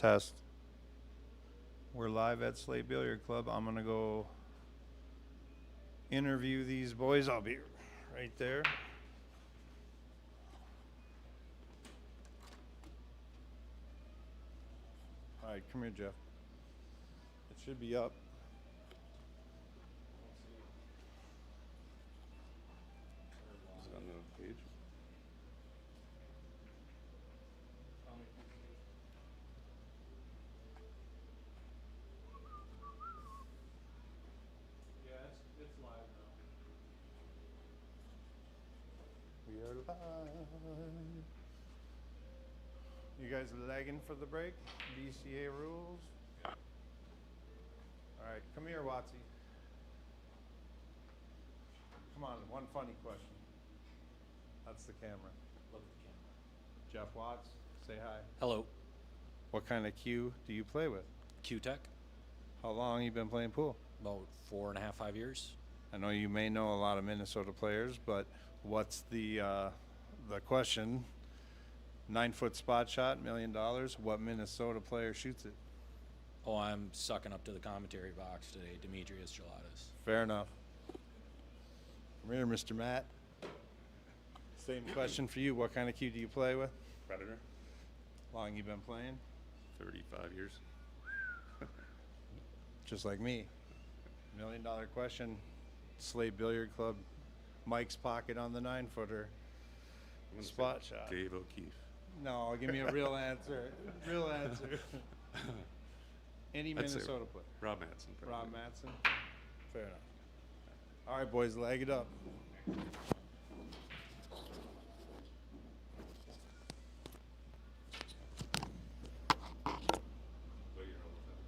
Test. We're live at Slate Billiard Club. I'm going to go interview these boys. I'll be right there. All right, come here, Jeff. It should be up. Is it on the page? Yeah, it's live now. We are live. You guys lagging for the break? BCA rules? All right, come here, Watsy. Come on, one funny question. That's the camera. Look at the camera. Jeff Watts, say hi. Hello, What kind of cue do you play with? Q-Tech. How long you been playing pool? About 4.5, 5 years. I know you may know a lot of Minnesota players, but what's the question? 9-foot spot shot, $1 million. What Minnesota player shoots it? Oh, I'm sucking up to the commentary box today, Demetrius Gelatis. Fair enough. Come here, Mr. Matt. Same question for you. What kind of cue do you play with? Predator? Long you been playing? 35 years. Just like me. $1 million question. Slate Billiard Club. Mike's pocket on the 9-footer. I'm gonna Spot say shot. Dave O'Keefe. No, give me a real answer. Real answer. Any I'd say Minnesota player. Rob Matson. Probably. Rob Matson. Fair enough. All right, boys, leg it up. Play your own time.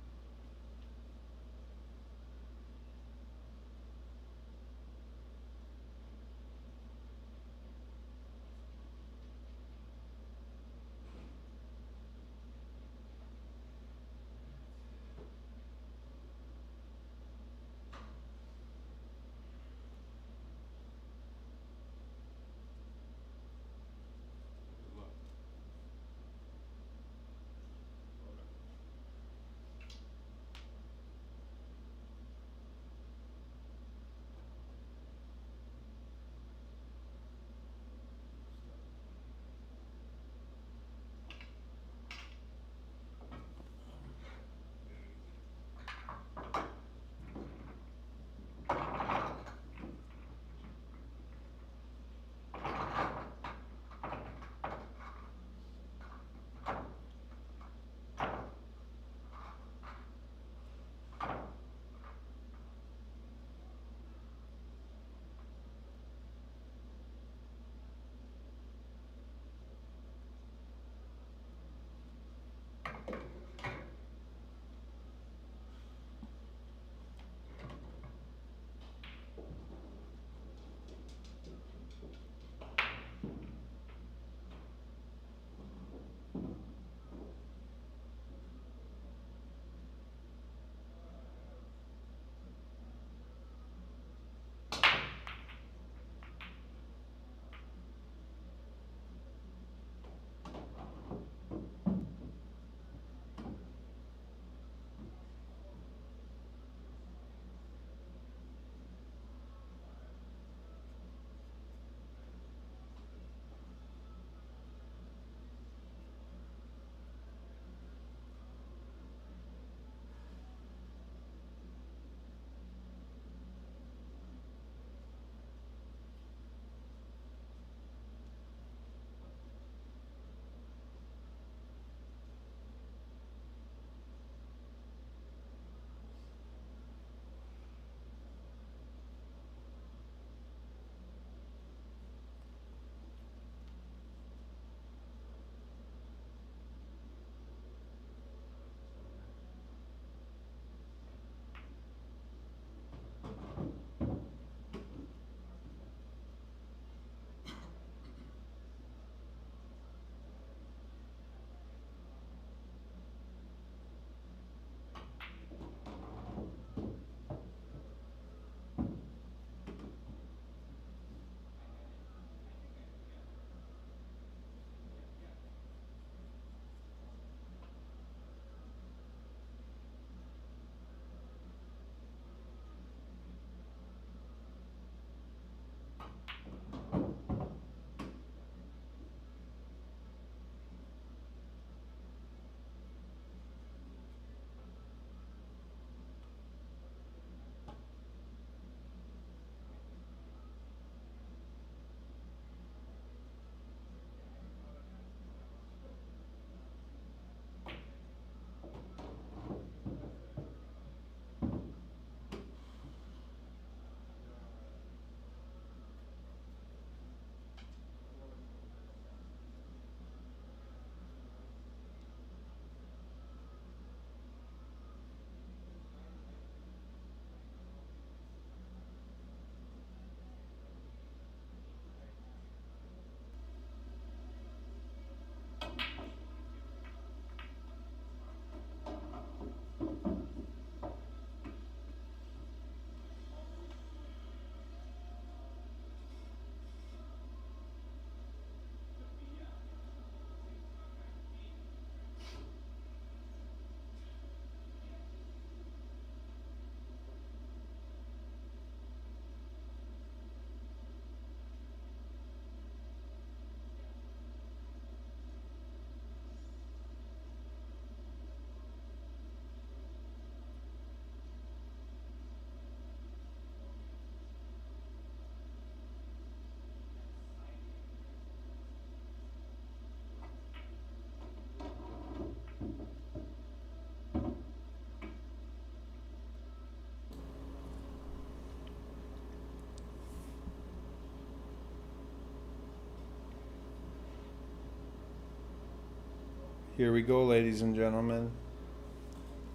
Here we go, ladies and gentlemen.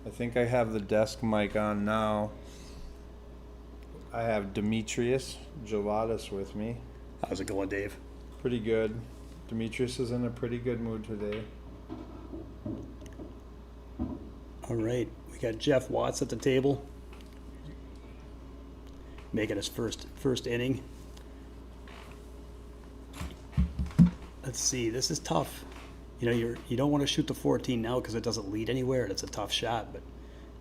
I think I have the desk mic on now. I have Demetrius Gelatis with me. How's it going, Dave? Pretty good. Demetrius is in a pretty good mood today. All right, we got Jeff Watts at the table, making his first inning. Let's see, this is tough. You know, you don't want to shoot the 14 now because it doesn't lead anywhere, and it's a tough shot. But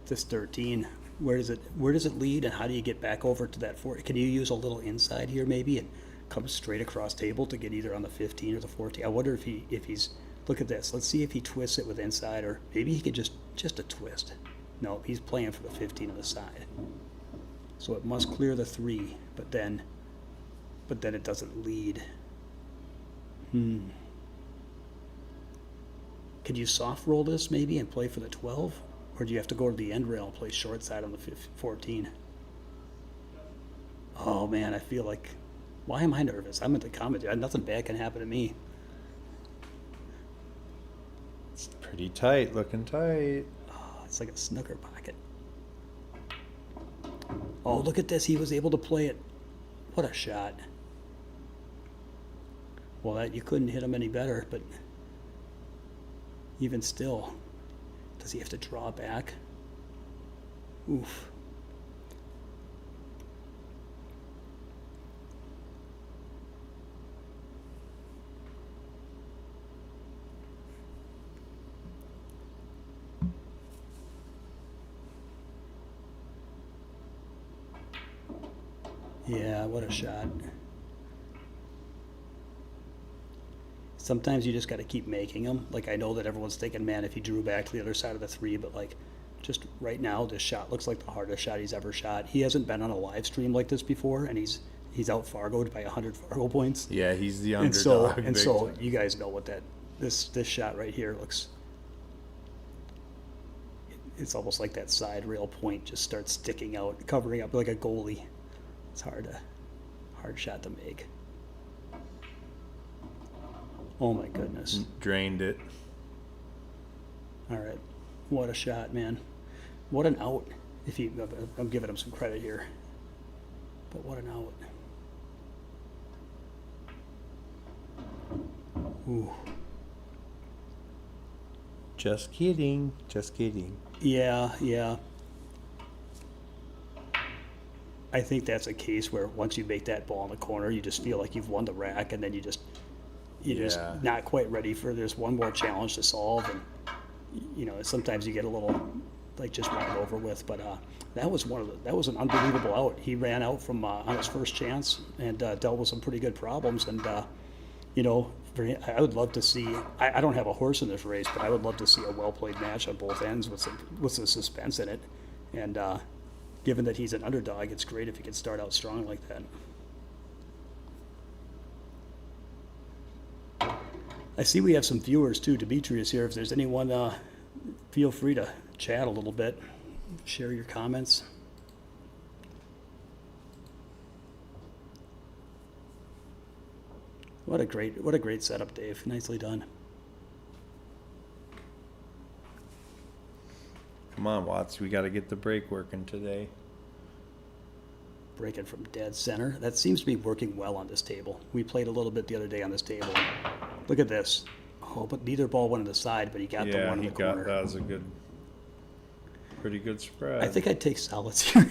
this 13, where does it lead, and how do you get back over to that 4? Can you use a little inside here maybe and come straight across table to get either on the 15 or the 14? I wonder if he's look at this. Let's see if he twists it with inside, or maybe he could just a twist. No, he's playing for the 15 on the side. So it must clear the 3, but then it doesn't lead. Could you soft roll this maybe and play for the 12? Or do you have to go to the end rail and play short side on the 14? Oh man, I feel like, why am I nervous? I'm at the commentary. Nothing bad can happen to me. It's pretty tight, looking tight. Oh, it's like a snooker pocket. Oh, look at this. He was able to play it. What a shot. Well, you couldn't hit him any better, but even still, does he have to draw back? Oof. Yeah, what a shot. Sometimes you just got to keep making them. Like, I know that everyone's thinking, man, if he drew back to the other side of the 3, but like, just right now, this shot looks like the hardest shot he's ever shot. He hasn't been on a live stream like this before, and he's out Fargoed by 100 Fargo points. Yeah, he's the underdog. And so you guys know what this shot right here looks. It's almost like that side rail point just starts sticking out, covering up like a goalie. It's hard shot to make. Oh my goodness. Drained it. All right. What a shot, man. What an out. I'm giving him some credit here. But what an out. Ooh. Just kidding. Just kidding. Yeah. I think that's a case where once you make that ball in the corner, you just feel like you've won the rack, and then you're just not quite ready for there's one more challenge to solve, and sometimes you get a little like just run it over with. But that was an unbelievable out. He ran out from on his first chance and dealt with some pretty good problems, and I would love to see. I don't have a horse in this race, but I would love to see a well played match on both ends with some suspense in it, and. Given that he's an underdog, it's great if he can start out strong like that. I see we have some viewers too. Demetrius here. If there's anyone, feel free to chat a little bit, share your comments. What a great setup, Dave. Nicely done. Come on, Watts. We got to get the break working today. Breaking from dead center. That seems to be working well on this table. We played a little bit the other day on this table. Look at this. Oh, but neither ball went to the side, but he got the one in the corner. That was pretty good spread. I think I'd take solids here.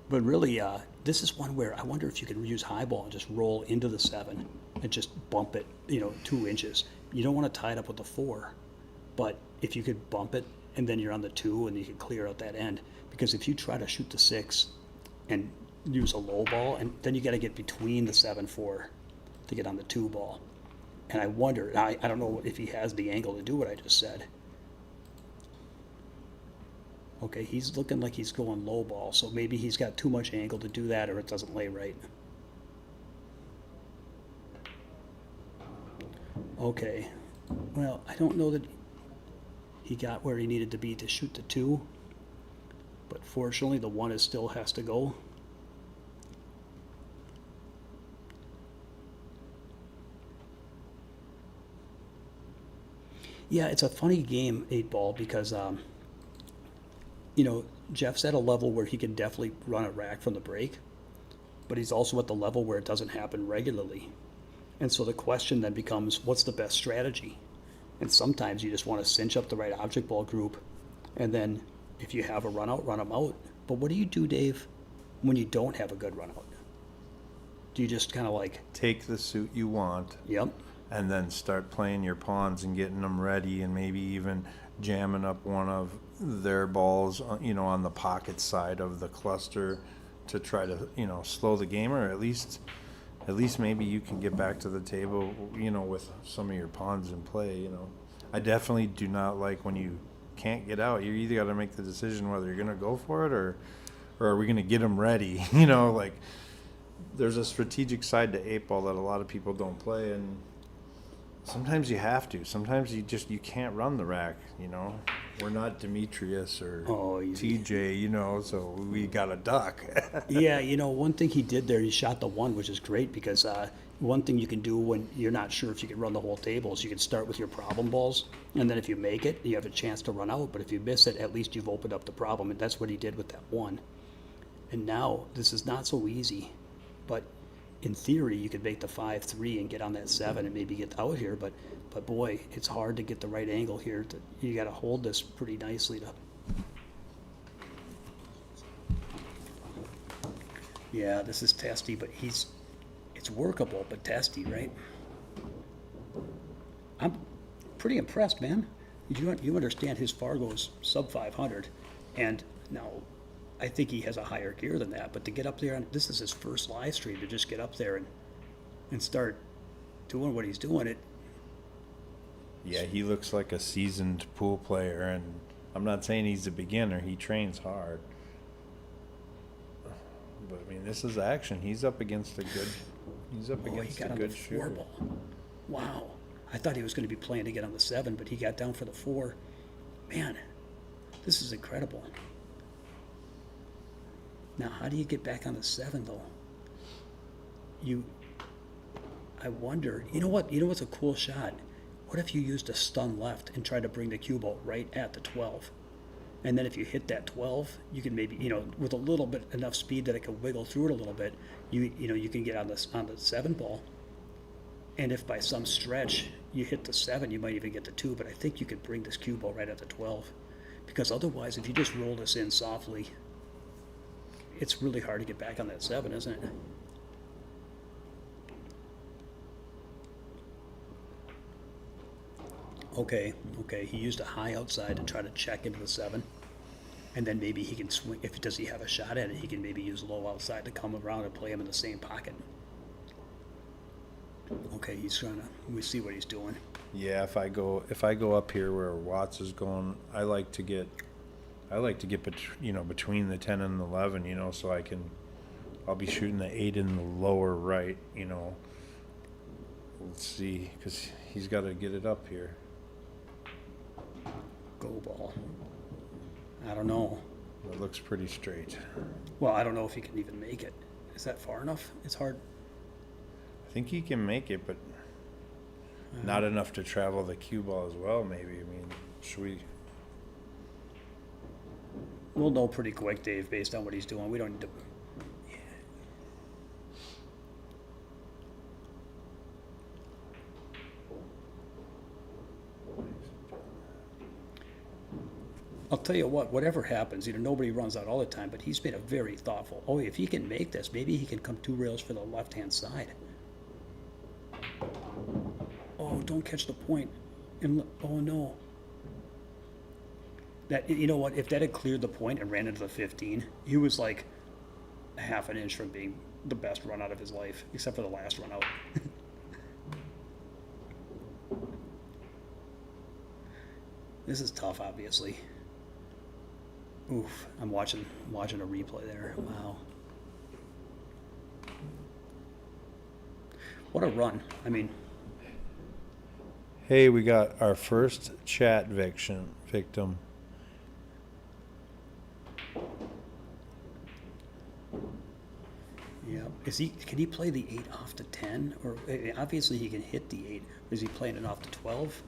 But really, this is one where I wonder if you can use high ball and just roll into the 7 and just bump it, 2 inches. You don't want to tie it up with the 4, but if you could bump it and then you're on the 2 and you can clear out that end, because if you try to shoot the 6 and use a low ball, and then you got to get between the 7-4 to get on the 2 ball. And I wonder, I don't know if he has the angle to do what I just said. Okay, he's looking like he's going low ball, so maybe he's got too much angle to do that, or it doesn't lay right. Okay, well, I don't know that he got where he needed to be to shoot the 2, but fortunately the 1 still has to go. Yeah, it's a funny game, 8 ball, because, Jeff's at a level where he can definitely run a rack from the break, but he's also at the level where it doesn't happen regularly. And so the question then becomes, what's the best strategy? And sometimes you just want to cinch up the right object ball group, and then if you have a run out, run them out. But what do you do, Dave, when you don't have a good run out? Do you just kind of like, Take the suit you want yep, and then start playing your pawns and getting them ready, and maybe even jamming up one of their balls, on the pocket side of the cluster to try to, slow the game, or at least maybe you can get back to the table, with some of your pawns in play. I definitely do not like when you can't get out. You either got to make the decision whether you're going to go for it or are we going to get them ready. Like there's a strategic side to 8 ball that a lot of people don't play, and sometimes you have to. Sometimes you can't run the rack. We're not Demetrius or TJ. So we got a duck. yeah, one thing he did there, he shot the 1, which is great, because one thing you can do when you're not sure if you can run the whole table is you can start with your problem balls, and then if you make it, you have a chance to run out. But if you miss it, at least you've opened up the problem, and that's what he did with that 1. And now this is not so easy, but in theory, you could make the 5-3 and get on that 7 and maybe get out here. But boy, it's hard to get the right angle here. You got to hold this pretty nicely to. Yeah, this is testy, but it's workable, but testy, right? I'm pretty impressed, man. You understand his Fargo's sub 500, and now I think he has a higher gear than that. But to get up there, this is his first live stream, to just get up there and start doing what he's doing. Yeah, he looks like a seasoned pool player, and I'm not saying he's a beginner. He trains hard. But I mean, this is action. He's up against a good. He's up against he got a on good the 4 shooter. ball. Wow, I thought he was going to be playing to get on the 7, but he got down for the 4. Man, this is incredible. Now, how do you get back on the 7 though? I wonder. You know what? You know what's a cool shot? What if you used a stun left and tried to bring the cue ball right at the 12? And then if you hit that 12, you can maybe, with a little bit enough speed that it can wiggle through it a little bit, you can get on the 7 ball. And if by some stretch you hit the 7, you might even get the 2. But I think you could bring this cue ball right at the 12, because otherwise, if you just roll this in softly, it's really hard to get back on that 7, isn't it? Okay, he used a high outside to try to check into the 7. And then maybe he can swing, does he have a shot at it, he can maybe use low outside to come around and play him in the same pocket. Okay, he's trying to, let me see what he's doing. Yeah, if I go up here where Watts is going, I like to get between the 10 and the 11, so I'll be shooting the 8 in the lower right, Let's see, because he's got to get it up here. Go ball. I don't know. It looks pretty straight. Well, I don't know if he can even make it. Is that far enough? It's hard. I think he can make it, but not enough to travel the cue ball as well, maybe. I mean, should we? We'll know pretty quick, Dave, based on what he's doing. We don't need to. I'll tell you what, whatever happens, nobody runs out all the time, but he's made a very thoughtful. Oh, if he can make this, maybe he can come 2 rails for the left-hand side. Oh, don't catch the point. Oh, no. You know what, if that had cleared the point and ran into the 15, he was like a half an inch from being the best run out of his life, except for the last run out. This is tough, obviously. Oof, I'm watching a replay there. Wow. What a run. I mean, Hey, we got our first chat victim. yeah. Can he play the 8 off the 10? Or obviously he can hit the 8. Is he playing it off the 12?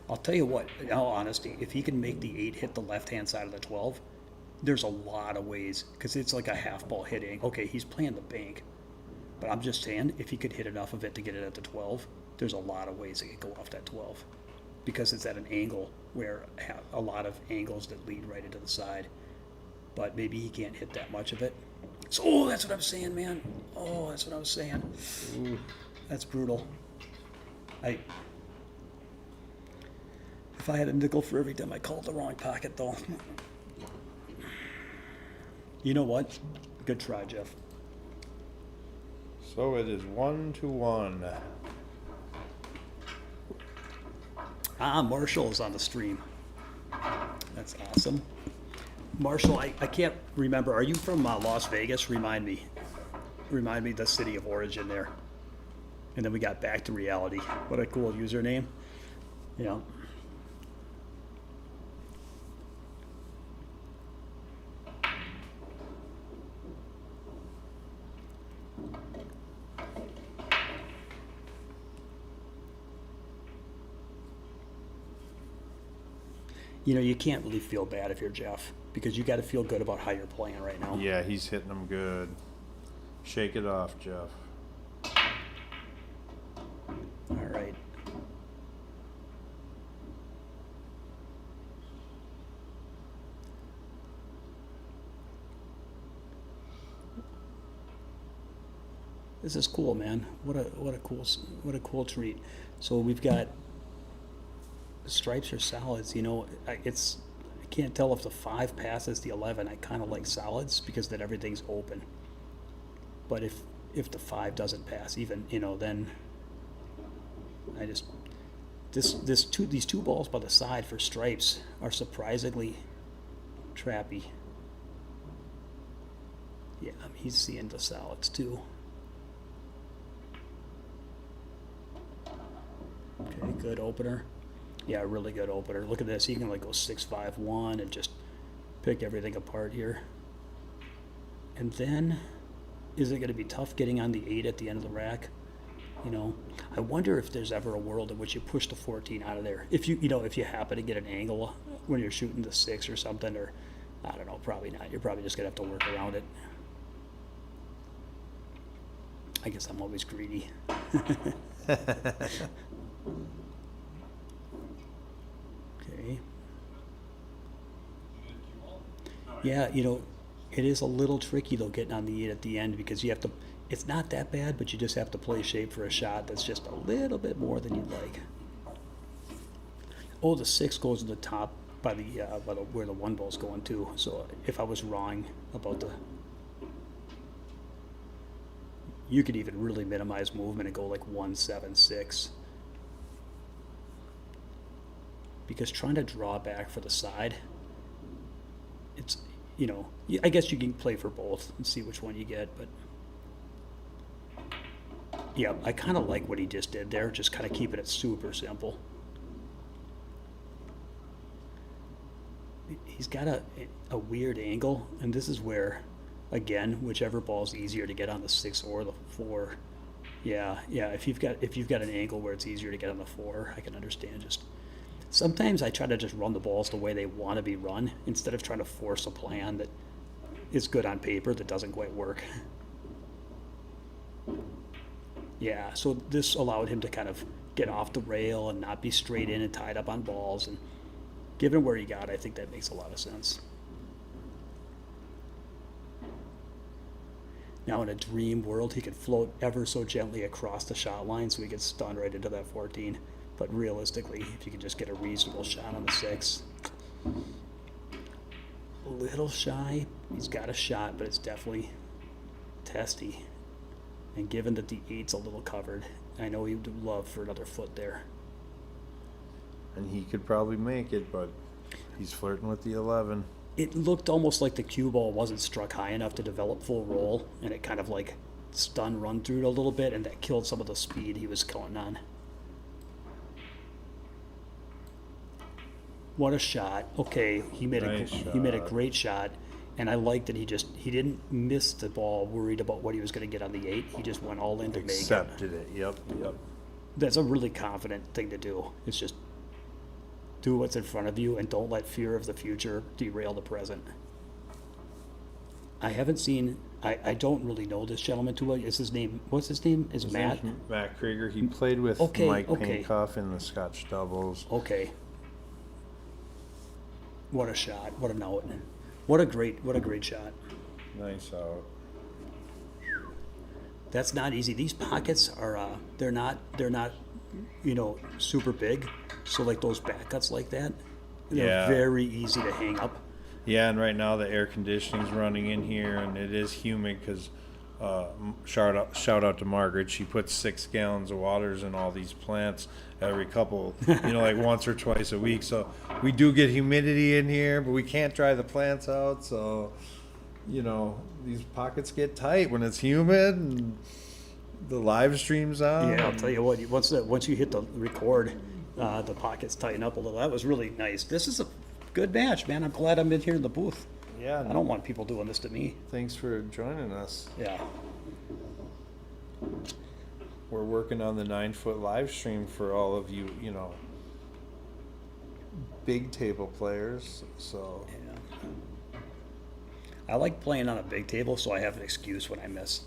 I'll tell you what, in all honesty, if he can make the 8 hit the left-hand side of the 12, there's a lot of ways, because it's like a half ball hitting. Okay, he's playing the bank, but I'm just saying, if he could hit enough of it to get it at the 12, there's a lot of ways it could go off that 12, because it's at an angle where a lot of angles that lead right into the side, but maybe he can't hit that much of it. So, oh, that's what I'm saying, man. Oh, that's what I was saying. Ooh, that's brutal. If I had a nickel for every time I called the wrong pocket, though. You know what? Good try, Jeff. So it is 1-1. Marshall is on the stream. That's awesome. Marshall, I can't remember. Are you from Las Vegas? Remind me the city of origin there. And then we got back to reality. What a cool username. Yeah. You know, you can't really feel bad if you're Jeff, because you got to feel good about how you're playing right now. Yeah, he's hitting them good. Shake it off, Jeff. All right. This is cool, man. What a cool treat. So we've got stripes or solids. You know, I can't tell if the 5 passes the 11. I kind of like solids because then everything's open. But if the 5 doesn't pass, even, you know, then I just these two balls by the side for stripes are surprisingly trappy. Yeah, he's seeing the solids too. Okay, good opener. Yeah, really good opener. Look at this. He can like go 6-5-1 and just pick everything apart here. And then, is it going to be tough getting on the 8 at the end of the rack? You know, I wonder if there's ever a world in which you push the 14 out of there. If if you happen to get an angle when you're shooting the 6 or something, or I don't know, probably not. You're probably just going to have to work around it. I guess I'm always greedy. Okay. Yeah, you know, it is a little tricky though getting on the 8 at the end, because you have to, it's not that bad, but you just have to play shape for a shot that's just a little bit more than you'd like. Oh, the 6 goes to the top by the where the 1 ball's going to. So if I was wrong about you could even really minimize movement and go like 1-7-6. Because trying to draw back for the side, it's, you know, I guess you can play for both and see which one you get, but yeah, I kind of like what he just did there, just kind of keeping it super simple. He's got a weird angle, and this is where, again, whichever ball's easier to get on the 6 or the 4. Yeah, if you've got an angle where it's easier to get on the 4, I can understand. Just sometimes I try to just run the balls the way they want to be run instead of trying to force a plan that is good on paper that doesn't quite work. Yeah, so this allowed him to kind of get off the rail and not be straight in and tied up on balls, and given where he got, I think that makes a lot of sense. Now in a dream world, he could float ever so gently across the shot line so he could stun right into that 14. But realistically, if you could just get a reasonable shot on the 6. A little shy. He's got a shot, but it's definitely testy. And given that the 8's a little covered, I know he would love for another foot there. And he could probably make it, but he's flirting with the 11. It looked almost like the cue ball wasn't struck high enough to develop full roll, and it kind of like stun run through it a little bit, and that killed some of the speed he was going on. What a shot. Okay, he made a great shot, and I like that he didn't miss the ball worried about what he was going to get on the 8. He just went all in to make it. Accepted it. Yep. That's a really confident thing to do. It's just do what's in front of you and don't let fear of the future derail the present. I haven't seen, I don't really know this gentleman too well. Is his name, what's his name? Is His Matt? name's Matt Krieger. He played with Okay, Mike okay. Painkoff in the Scotch doubles. Okay. What a shot. What a note. What a great shot. Nice out. That's not easy. These pockets are, they're not, super big. So like those back cuts like that, they're Yeah. very easy to hang up. Yeah, and right now the air conditioning's running in here, and it is humid because shout out to Margaret. She puts 6 gallons of waters in all these plants every couple, like once or twice a week. So we do get humidity in here, but we can't dry the plants out. So, these pockets get tight when it's humid and the live stream's on. Yeah, I'll tell you what. Once you hit the record, the pockets tighten up a little. That was really nice. This is a good match, man. I'm glad I'm in here in the booth. Yeah, I don't want people doing this to me. Thanks for joining us. Yeah. We're working on the 9-foot live stream for all of you, big table players. So Yeah. I like playing on a big table, so I have an excuse when I miss.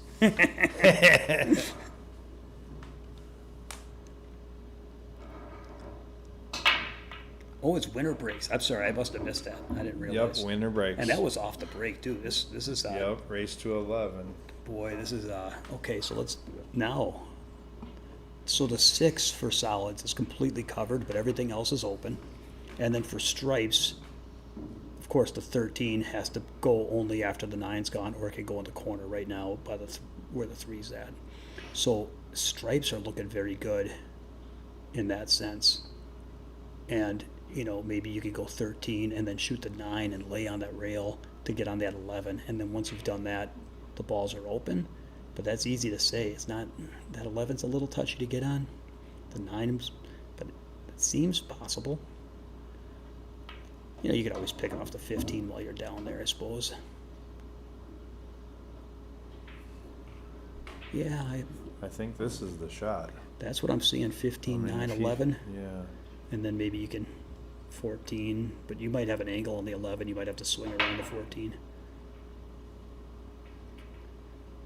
Oh, it's winter breaks. I'm sorry, I must have missed that. I didn't realize. Yep, winter breaks. And that was off the break too. This is Yep, race to 11. boy. This is okay. So let's now. So the 6 for solids is completely covered, but everything else is open. And then for stripes, of course, the 13 has to go only after the 9's gone, or it can go in the corner right now by where the 3's at. So stripes are looking very good in that sense. And maybe you could go 13 and then shoot the 9 and lay on that rail to get on that 11. And then once you've done that, the balls are open. But that's easy to say. It's not, that 11's a little touchy to get on. The 9's, but it seems possible. You could always pick off the 15 while you're down there, I suppose. Yeah, I think this is the shot. that's what I'm seeing, 15, I mean, 9, if you- 11. Yeah. And then maybe you can 14, but you might have an angle on the 11. You might have to swing around the 14.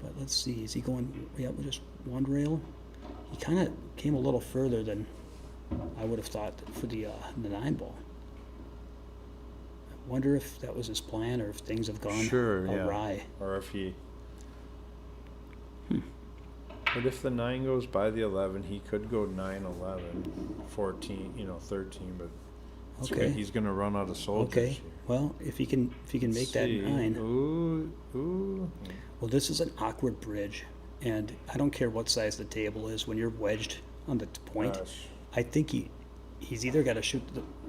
But let's see, is he going, with just one rail? He kind of came a little further than I would have thought for the 9 ball. I wonder if that was his plan or if things have gone Sure, yeah. awry. Or if he. But if the 9 goes by the 11, he could go 9, 11, 14, 13. But it's Okay. he's going to run out of soldiers. Okay, here. well, if he can make that See. 9. Ooh. Well, this is an awkward bridge, and I don't care what size the table is. When you're wedged on the point, Gosh. I think he's either got to shoot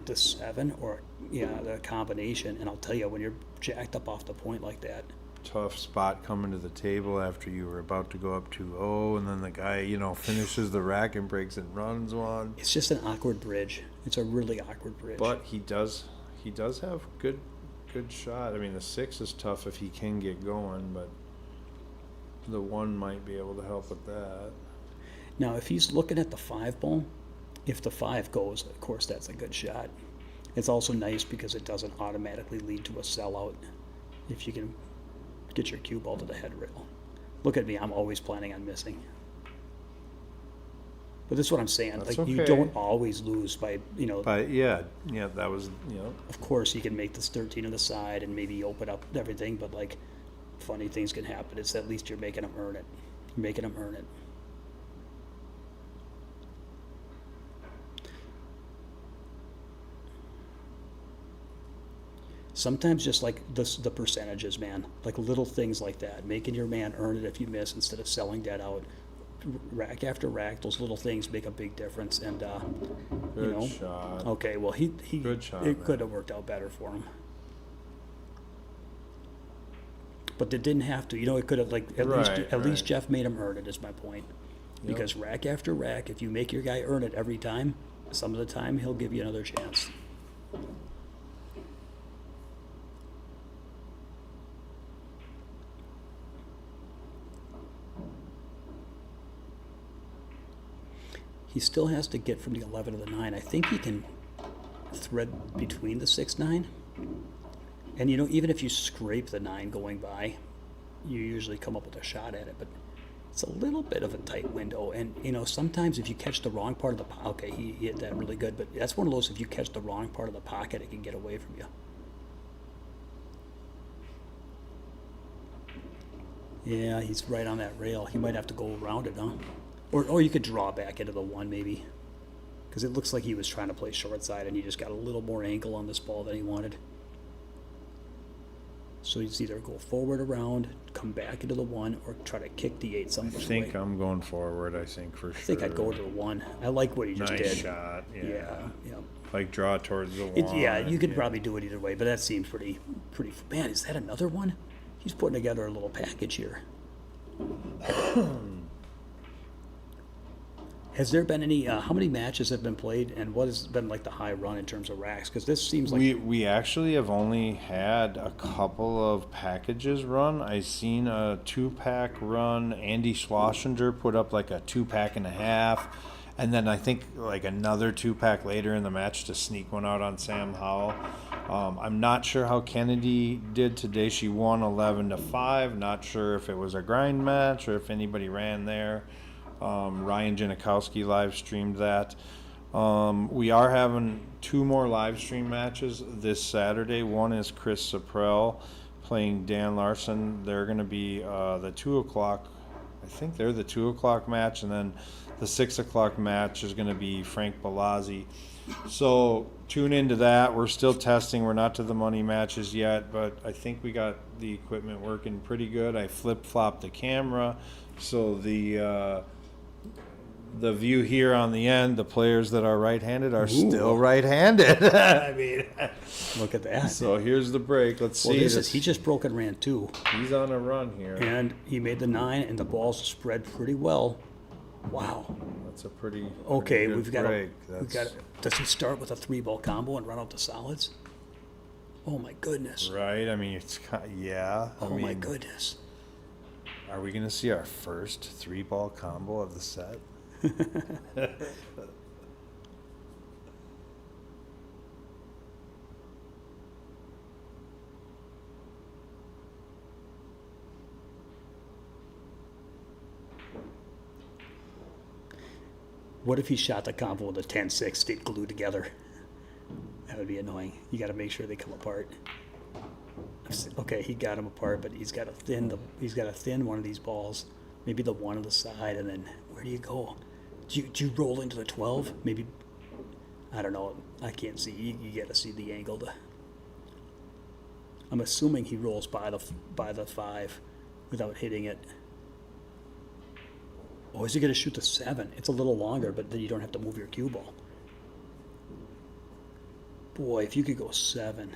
the 7 or the combination. And I'll tell you, when you're jacked up off the point like that, Tough spot coming to the table after you were about to go up 2-0, and then the guy, finishes the rack and breaks and runs one. it's just an awkward bridge. It's a really awkward bridge. But he does have good shot. I mean, the 6 is tough if he can get going, but the 1 might be able to help with that. Now, if he's looking at the 5 ball, if the 5 goes, of course, that's a good shot. It's also nice because it doesn't automatically lead to a sellout if you can get your cue ball to the head rail. Look at me, I'm always planning on missing. But this is what I'm saying. That's You okay. don't always lose by, But yeah, that was, of course you can make this 13 on the side and maybe open up everything, but funny things can happen. It's at least you're making them earn it. You're making them earn it. Sometimes just the percentages, man, little things like that, making your man earn it if you miss instead of selling that out. Rack after rack, those little things make a big difference. And good shot. okay, well he Good shot, it man. could have worked out better for him. But it didn't have to. It could have at least Right. Jeff made him earn it. Is my point. Yep. Because rack after rack, if you make your guy earn it every time, some of the time he'll give you another chance. He still has to get from the 11 to the 9. I think he can spread between the 6-9. And you know, even if you scrape the 9 going by, you usually come up with a shot at it, but it's a little bit of a tight window. And you know, sometimes if you catch the wrong part of the pocket, okay, he hit that really good, but that's one of those, if you catch the wrong part of the pocket, it can get away from you. Yeah, he's right on that rail. He might have to go around it, huh? Or you could draw back into the 1 maybe, because it looks like he was trying to play short side and he just got a little more angle on this ball than he wanted. So he's either go forward around, come back into the 1, or try to kick the 8 some I think I'm going forward, I think, for sure. I think I'd go to the 1. I like what he just nice did. shot, yeah. Yeah. Like draw towards the It, wall. yeah, you could probably do it either way, but that seems pretty. Man, is that another one? He's putting together a little package here. Has there been any? How many matches have been played, and what has been like the high run in terms of racks? Because this seems like We actually have only had a couple of packages run. I seen a 2-pack run. Andy Schlosinger put up like a 2-pack and a half, and then I think like another 2-pack later in the match to sneak one out on Sam Howell. I'm not sure how Kennedy did today. She won 11-5. Not sure if it was a grind match or if anybody ran there. Ryan Janikowski live streamed that. We are having 2 more live stream matches this Saturday. One is Chris Saprell playing Dan Larson. They're going to be the 2 o'clock. I think they're the 2 o'clock match, and then the 6 o'clock match is going to be Frank Balazzi. So tune into that. We're still testing. We're not to the money matches yet, but I think we got the equipment working pretty good. I flip-flopped the camera, so the view here on the end, the players that are right-handed are still right-handed. I mean, look at that. so here's the break. Let's see. Well, he just broke and ran 2, He's on a run here. and he made the 9, and the balls spread pretty well. Wow. That's a pretty Okay, good we've got break. Does he start with a 3-ball combo and run out the solids? Oh my goodness. Right? I mean, it's yeah. I Oh mean, my goodness. Are we going to see our first 3-ball combo of the set? What if he shot the combo with a 10-6, stayed glued together? That would be annoying. You got to make sure they come apart. Okay, he got them apart, but he's got to thin one of these balls. Maybe the 1 on the side, and then where do you go? Do you roll into the 12? Maybe, I don't know. I can't see. You got to see the angle. I'm assuming he rolls by the 5 without hitting it. Oh, is he going to shoot the 7? It's a little longer, but then you don't have to move your cue ball. Boy, if you could go 7.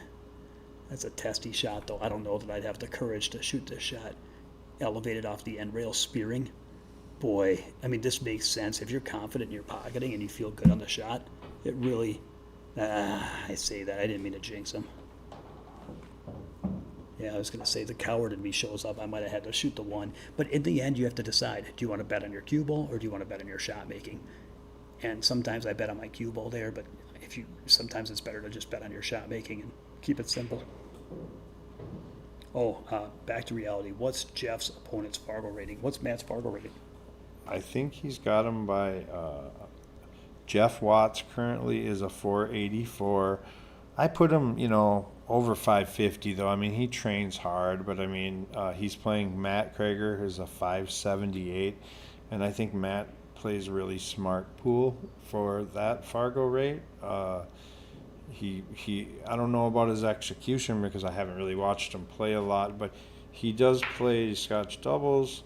That's a testy shot, though. I don't know that I'd have the courage to shoot this shot. Elevated off the end rail, spearing. Boy, I mean, this makes sense. If you're confident in your pocketing and you feel good on the shot, it really... I say that. I didn't mean to jinx him. Yeah, I was going to say the coward in me shows up. I might have had to shoot the 1. But in the end, you have to decide. Do you want to bet on your cue ball or do you want to bet on your shot making? And sometimes I bet on my cue ball there, but sometimes it's better to just bet on your shot making and keep it simple. Oh, back to reality. What's Jeff's opponent's Fargo rating? What's Matt's Fargo rating? I think he's got him by Jeff Watts currently is a 484. I put him, over 550 though. I mean, he trains hard, but I mean, he's playing Matt Krager, who's a 578, and I think Matt plays a really smart pool for that Fargo rate. I don't know about his execution because I haven't really watched him play a lot, but he does play Scotch doubles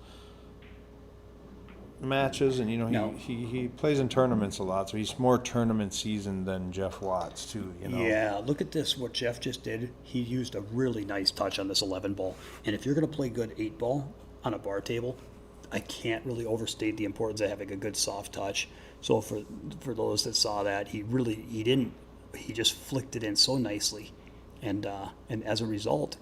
matches, and he plays in tournaments a lot, so he's more tournament seasoned than Jeff Watts too. Yeah, look at this. What Jeff just did. He used a really nice touch on this 11 ball, and if you're going to play good 8 ball on a bar table, I can't really overstate the importance of having a good soft touch. So for those that saw that, he just flicked it in so nicely, and as a result,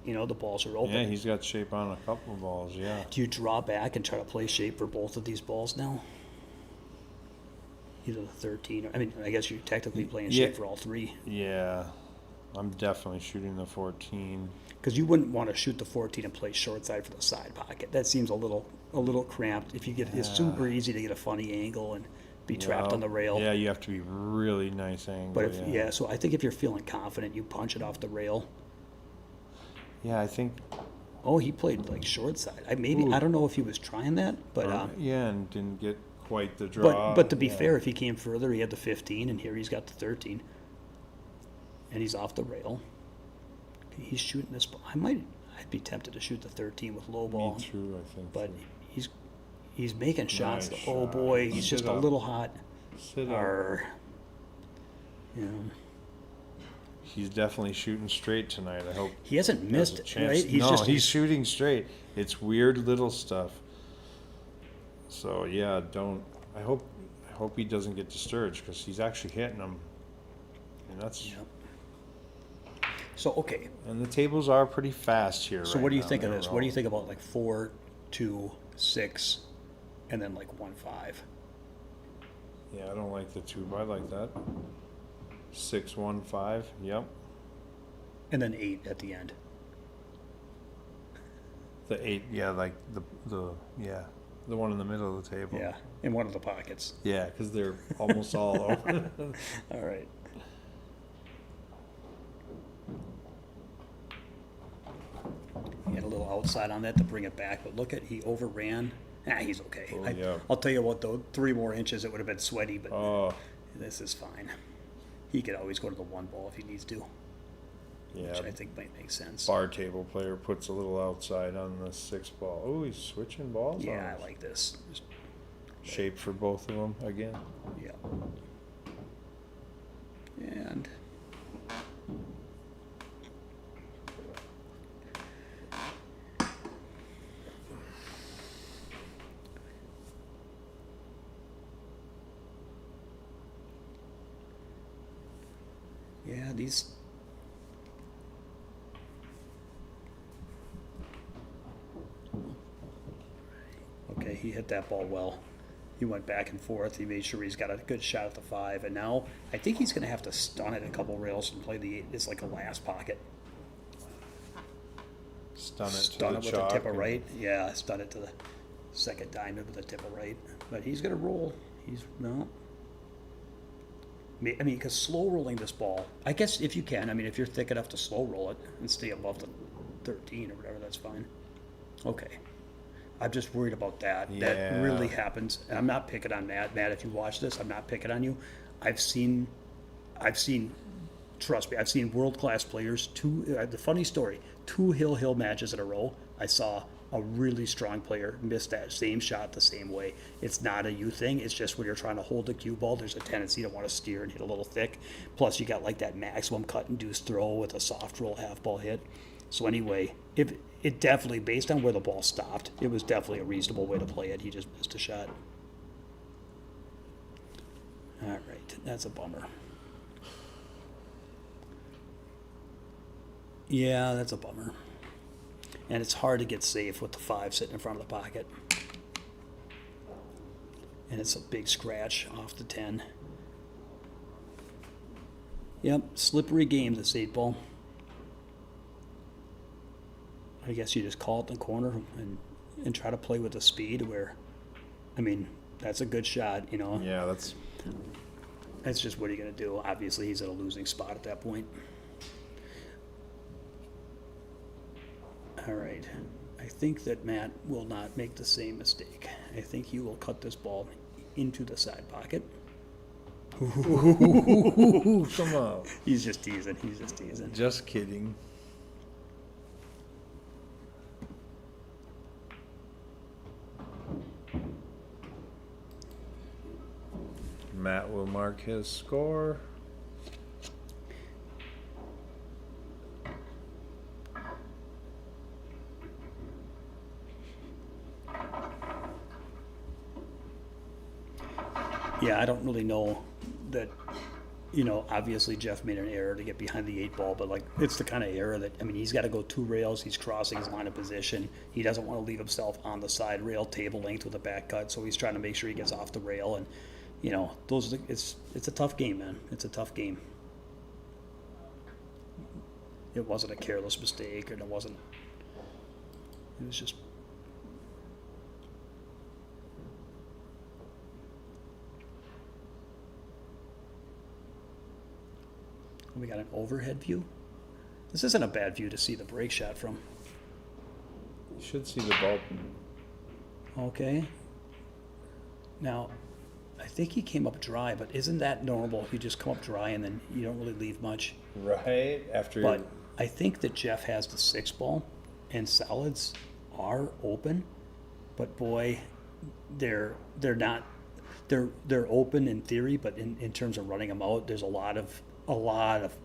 the balls are open. Yeah, he's got shape on a couple of balls, yeah. Do you draw back and try to play shape for both of these balls now? either the 13, or, I mean, I guess you're technically playing Yeah. straight for all three. Yeah, I'm definitely shooting the 14. Because you wouldn't want to shoot the 14 and play short side for the side pocket. That seems a little cramped. If you get, it's super easy to get a funny angle and be trapped Yeah. on the rail. Yeah, you have to be really nice angle. But if so I think if you're feeling confident, you punch it off the rail. Yeah, I think. Oh, he played like short side. I Ooh. don't know if he was trying that, but Yeah, and didn't get quite the draw. but to be Yeah. fair, if he came further, he had the 15, and here he's got the 13, and he's off the rail. He's shooting this ball. I'd be tempted to shoot the 13 with low ball. Me too, I think. But so. he's making shots. Nice Oh shot. boy, he's Sit just a up. little hot. Sit up. Arr. Yeah. He's definitely shooting straight tonight. I hope He hasn't he has missed a it, chance. right? He's shooting straight. It's weird little stuff. So yeah, I hope he doesn't get discouraged because he's actually hitting them. And that's. Yep. So okay. And the tables are pretty fast here. So right what do you now. think of They're this? What do you all- think about like 4, 2, 6, and then like 1, 5? Yeah, I don't like the 2. I like that. 6, 1, 5. Yep. And then 8 at the end. The 8. Yeah, like the one in the middle of the table. Yeah, in one of the pockets. Yeah, because they're almost all over. All right. He had a little outside on that to bring it back, but look at, he overran. He's okay. Oh, yeah. I'll tell you what, though, 3 more inches, it would have been sweaty, but Oh, this is fine. He could always go to the 1 ball if he needs to, yeah. which I think might make sense. Bar table player puts a little outside on the 6 ball. Oh, he's switching balls. Yeah, on I us. like this. Just, Shape for both of them again. yeah. And yeah, these. Okay, he hit that ball well. He went back and forth. He made sure he's got a good shot at the 5, and now I think he's going to have to stun it a couple rails and play the 8. It's like a last pocket. Stun it Stun to it the with a chalk. tip of and- right. Yeah, stun it to the second diamond with a tip of right. But he's going to roll. No. I mean, because slow rolling this ball, I guess if you can, I mean, if you're thick enough to slow roll it and stay above the 13 or whatever, that's fine. Okay. I'm just worried about that. That Yeah. really happens. And I'm not picking on Matt. Matt, if you watch this, I'm not picking on you. I've seen, trust me, I've seen world-class players, the funny story, 2 hill matches in a row, I saw a really strong player miss that same shot the same way. It's not a you thing. It's just when you're trying to hold the cue ball, there's a tendency to want to steer and hit a little thick. Plus, you got like that maximum cut-induced throw with a soft roll half ball hit. So anyway, if it definitely, based on where the ball stopped, it was definitely a reasonable way to play it. He just missed a shot. All right, that's a bummer. Yeah, that's a bummer. And it's hard to get safe with the 5 sitting in front of the pocket. And it's a big scratch off the 10. Yep, slippery game, this 8 ball. I guess you just call it in the corner and try to play with the speed where, I mean, that's a good shot, you know. Yeah, that's. That's just what are you going to do? Obviously, he's at a losing spot at that point. All right. I think that Matt will not make the same mistake. I think he will cut this ball into the side pocket. Ooh, come on. He's just teasing. He's just teasing. Just kidding. Matt will mark his score. Yeah, I don't really know that, you know, obviously Jeff made an error to get behind the 8 ball, but like, it's the kind of error that, I mean, he's got to go 2 rails. He's crossing his line of position. He doesn't want to leave himself on the side rail table length with a back cut, so he's trying to make sure he gets off the rail. And, you know, those, it's a tough game, man. It's a tough game. It wasn't a careless mistake, and it was just. We got an overhead view. This isn't a bad view to see the break shot from. You should see the ball. Okay. Now, I think he came up dry, but isn't that normal? You just come up dry and then you don't really leave much. Right after. But I think that Jeff has the 6 ball, and solids are open, but boy, they're not. They're open in theory, but in terms of running them out, there's a lot of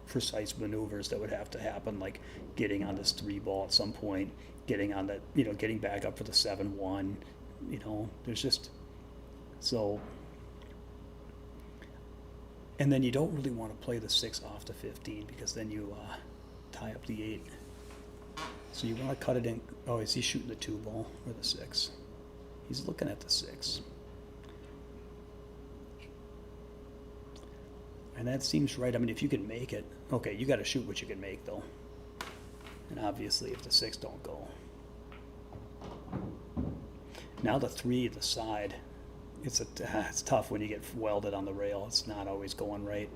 precise maneuvers that would have to happen, like getting on this 3 ball at some point, getting on that, you know, getting back up for the 7-1. You know, there's just so. And then you don't really want to play the 6 off the 15 because then you tie up the 8. So you want to cut it in. Oh, is he shooting the 2 ball or the 6? He's looking at the 6. And that seems right. I mean, if you can make it, okay, you got to shoot what you can make, though. And obviously, if the 6 don't go. Now the 3 at the side, it's tough when you get welded on the rail. It's not always going right.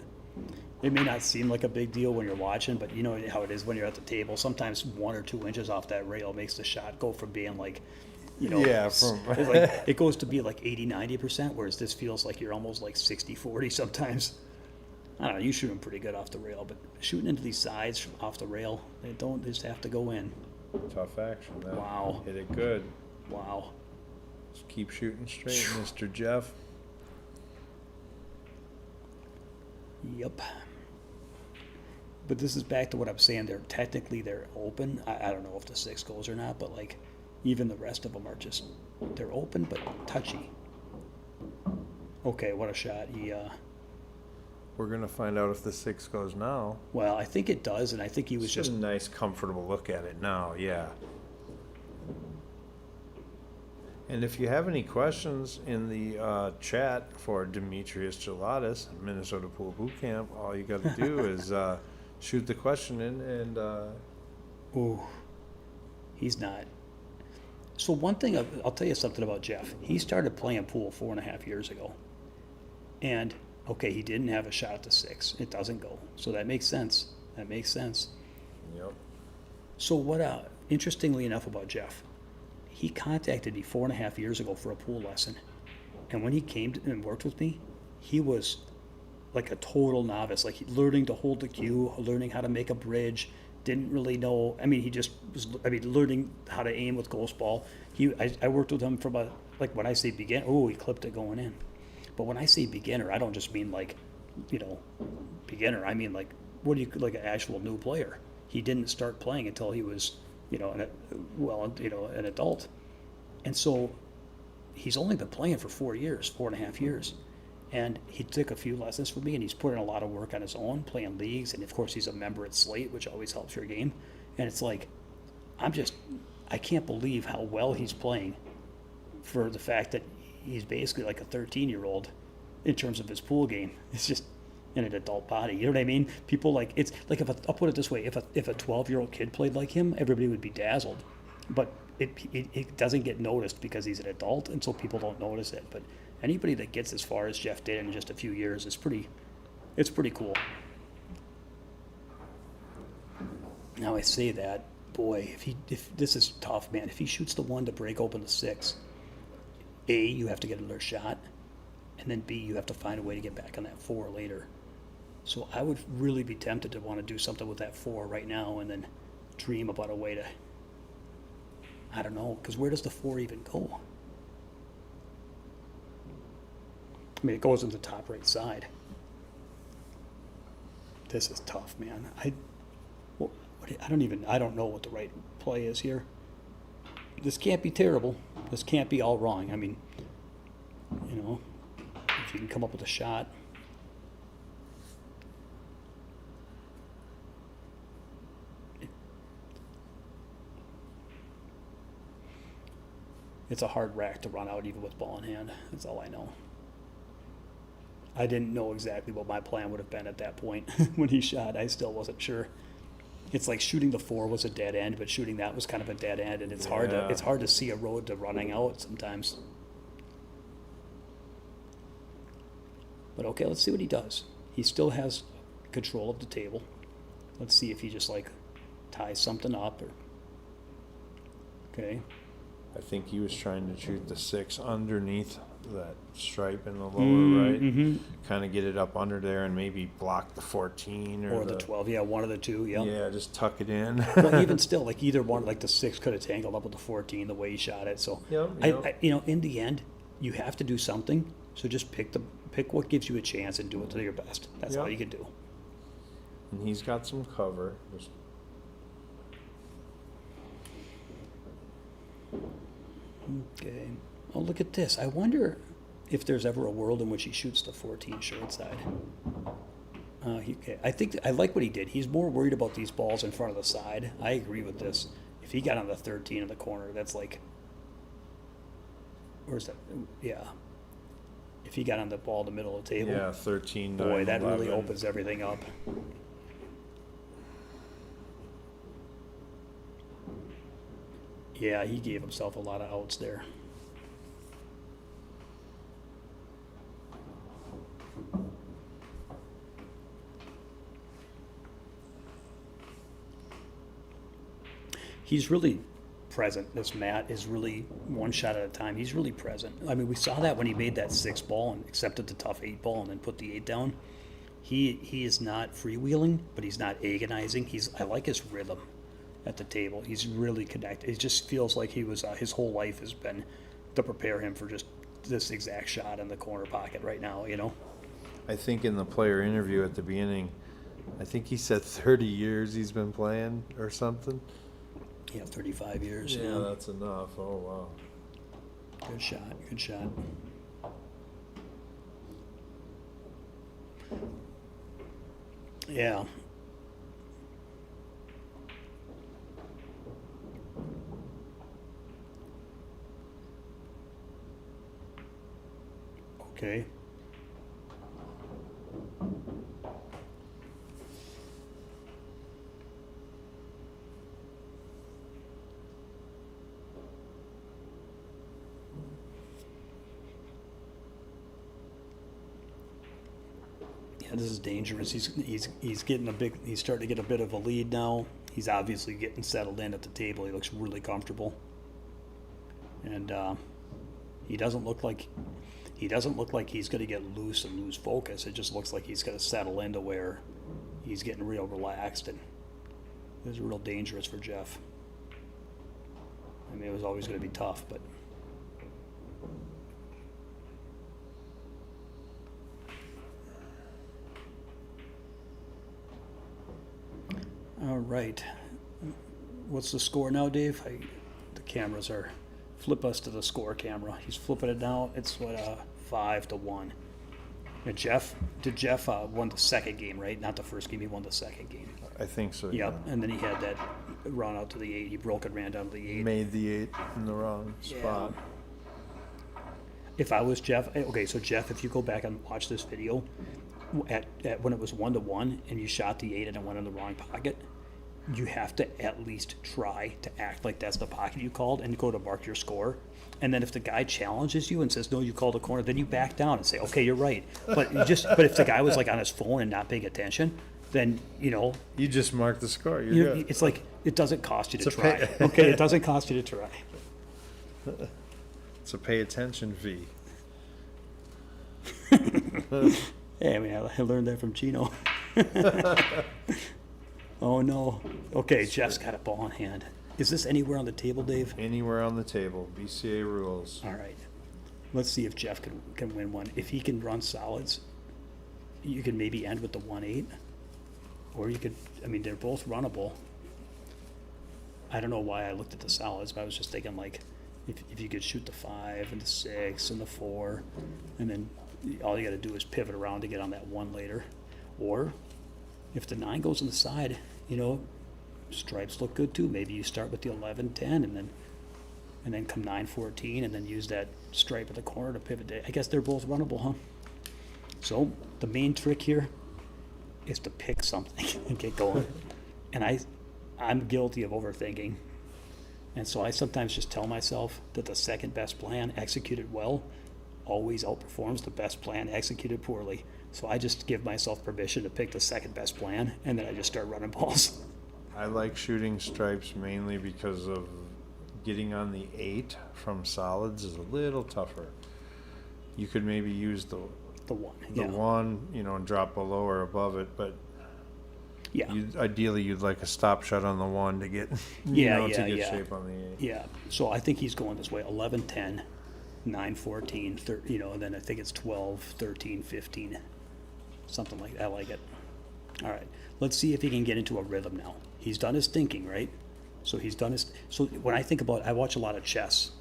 It may not seem like a big deal when you're watching, but you know how it is when you're at the table. Sometimes 1 or 2 inches off that rail makes the shot go from being like, you know, Yeah, it's like, it goes to be like 80-90%, whereas this feels like you're almost like 60-40 sometimes. I don't know, you shoot them pretty good off the rail, but shooting into these sides off the rail, they just have to go in. Tough action. Man. Wow. Hit it good. Wow. Just keep shooting straight, Mr. Jeff. Yep. But this is back to what I'm saying. They're open. I don't know if the 6 goes or not, but like even the rest of them are just, they're open but touchy. Okay, what a shot. We're gonna find out if the 6 goes now. Well, I think it does, and I think he was It's just a nice, comfortable look at it now. Yeah. And if you have any questions in the chat for Demetrius Gelatis, Minnesota Pool Boot Camp, all you got to do is shoot the question in, and ooh, he's not. So one thing, I'll tell you something about Jeff. He started playing pool 4.5 years ago, and okay, he didn't have a shot at the 6. It doesn't go, so that makes sense. That makes sense. yep. So what? Interestingly enough, about Jeff, he contacted me 4.5 years ago for a pool lesson, and when he came and worked with me, he was like a total novice, like learning to hold the cue, learning how to make a bridge. Didn't really know. I mean, he just was. I mean, learning how to aim with ghost ball. I worked with him from like when I say begin. Oh, he clipped it going in. But when I say beginner, I don't just mean like, you know, beginner. I mean like, what do you like an actual new player? He didn't start playing until he was, you know, an adult, and so he's only been playing for 4.5 years, and he took a few lessons from me, and he's put in a lot of work on his own, playing leagues, and of course he's a member at Slate, which always helps your game, and it's like, I can't believe how well he's playing, for the fact that he's basically like a 13-year-old in terms of his pool game. It's just in an adult body. You know what I mean? People like, it's like, I'll put it this way, if a 12-year-old kid played like him, everybody would be dazzled. But it doesn't get noticed because he's an adult, and so people don't notice it. But anybody that gets as far as Jeff did in just a few years it's pretty cool. Now I say that, boy, if this is tough, man. If he shoots the 1 to break open the 6, A, you have to get another shot, and then B, you have to find a way to get back on that 4 later. So I would really be tempted to want to do something with that 4 right now and then dream about a way to, I don't know, because where does the 4 even go? I mean, it goes in the top right side. This is tough, man. I don't know what the right play is here. This can't be terrible. This can't be all wrong. I mean, you know, if you can come up with a shot. It's a hard rack to run out even with ball in hand. That's all I know. I didn't know exactly what my plan would have been at that point when he shot. I still wasn't sure. It's like shooting the 4 was a dead end, but shooting that was kind of a dead end, and it's Yeah. hard to see a road to running out sometimes. But okay, let's see what he does. He still has control of the table. Let's see if he just like ties something up or. Okay. I think he was trying to shoot the 6 underneath that stripe in the lower right. Mm-hmm. Kind of get it up under there and maybe block the 14 Or the 12, yeah, one of the two, yeah. Yeah, just tuck it in. But even still, like either one, like the 6 could have tangled up with the 14 the way he shot it. So, Yep, yep. in the end, you have to do something. So just pick what gives you a chance and do it to your best. That's all Yep. you can do. And he's got some cover. Just Okay. Oh, look at this. I wonder if there's ever a world in which he shoots the 14 short side. Okay. I think I like what he did. He's more worried about these balls in front of the side. I agree with this. If he got on the 13 in the corner, that's like. Where's that? Yeah. If he got on the ball in the middle of the table. yeah, 13, 9, Boy, that really 11. opens everything up. Yeah, he gave himself a lot of outs there. He's really present. This Matt is really one shot at a time. He's really present. I mean, we saw that when he made that 6 ball and accepted the tough 8 ball and then put the 8 down. He is not freewheeling, but he's not agonizing. I like his rhythm at the table. He's really connected. It just feels like he was his whole life has been to prepare him for just this exact shot in the corner pocket right now, you know? I think in the player interview at the beginning, I think he said 30 years he's been playing or something. Yeah, 35 years. Yeah, that's enough. Oh, wow. Good shot. Good shot. Yeah. Okay. Yeah, this is dangerous. He's getting he's starting to get a bit of a lead now. He's obviously getting settled in at the table. He looks really comfortable. And he doesn't look like he's going to get loose and lose focus. It just looks like he's going to settle into where he's getting real relaxed, and it was real dangerous for Jeff. I mean, it was always going to be tough, but. All right. What's the score now, Dave? The cameras are. Flip us to the score camera. He's flipping it now. It's 5-1. And Jeff won the second game, right? Not the first game. He won the second game. I think so. Yep. And then he had that run out to the 8. He broke and ran down to the 8. Made the 8 in the wrong spot. If I was Jeff, okay, so Jeff, if you go back and watch this video, at when it was 1-1 and you shot the 8 and it went in the wrong pocket, you have to at least try to act like that's the pocket you called and go to mark your score. And then if the guy challenges you and says, no, you called a corner, then you back down and say, okay, you're right. But if the guy was like on his phone and not paying attention, then, you know. You just marked the score. You're good. It's like, it doesn't cost you to It's a try. Okay, it doesn't cost you to try. It's a pay attention fee. Hey, I mean, I learned that from Chino. Oh, no. Okay, Jeff's got a ball in hand. Is this anywhere on the table, Dave? Anywhere on the table. BCA rules. All right. Let's see if Jeff can win one. If he can run solids, you can maybe end with the 1-8. Or you could, I mean, they're both runnable. I don't know why I looked at the solids, but I was just thinking, like, if you could shoot the 5 and the 6 and the 4, and then all you got to do is pivot around to get on that 1 later. Or if the 9 goes on the side, you know, stripes look good too. Maybe you start with the 11-10 and then come 9-14 and then use that stripe at the corner to pivot. I guess they're both runnable, huh? So the main trick here is to pick something and get going. And I'm guilty of overthinking. And so I sometimes just tell myself that the second best plan executed well always outperforms the best plan executed poorly. So I just give myself permission to pick the second best plan, and then I just start running balls. I like shooting stripes mainly because of getting on the 8 from solids is a little tougher. You could maybe use the one, one, and drop below or above it, but yeah, ideally you'd like a stop shot on the 1 to get, to get shape on the 8. Yeah, so I think he's going this way, 11, 10, 9, 14, 13, and then I think it's 12, 13, 15, something like that. I like it. All right, let's see if he can get into a rhythm now. He's done his thinking, right? So when I think about, I watch a lot of chess.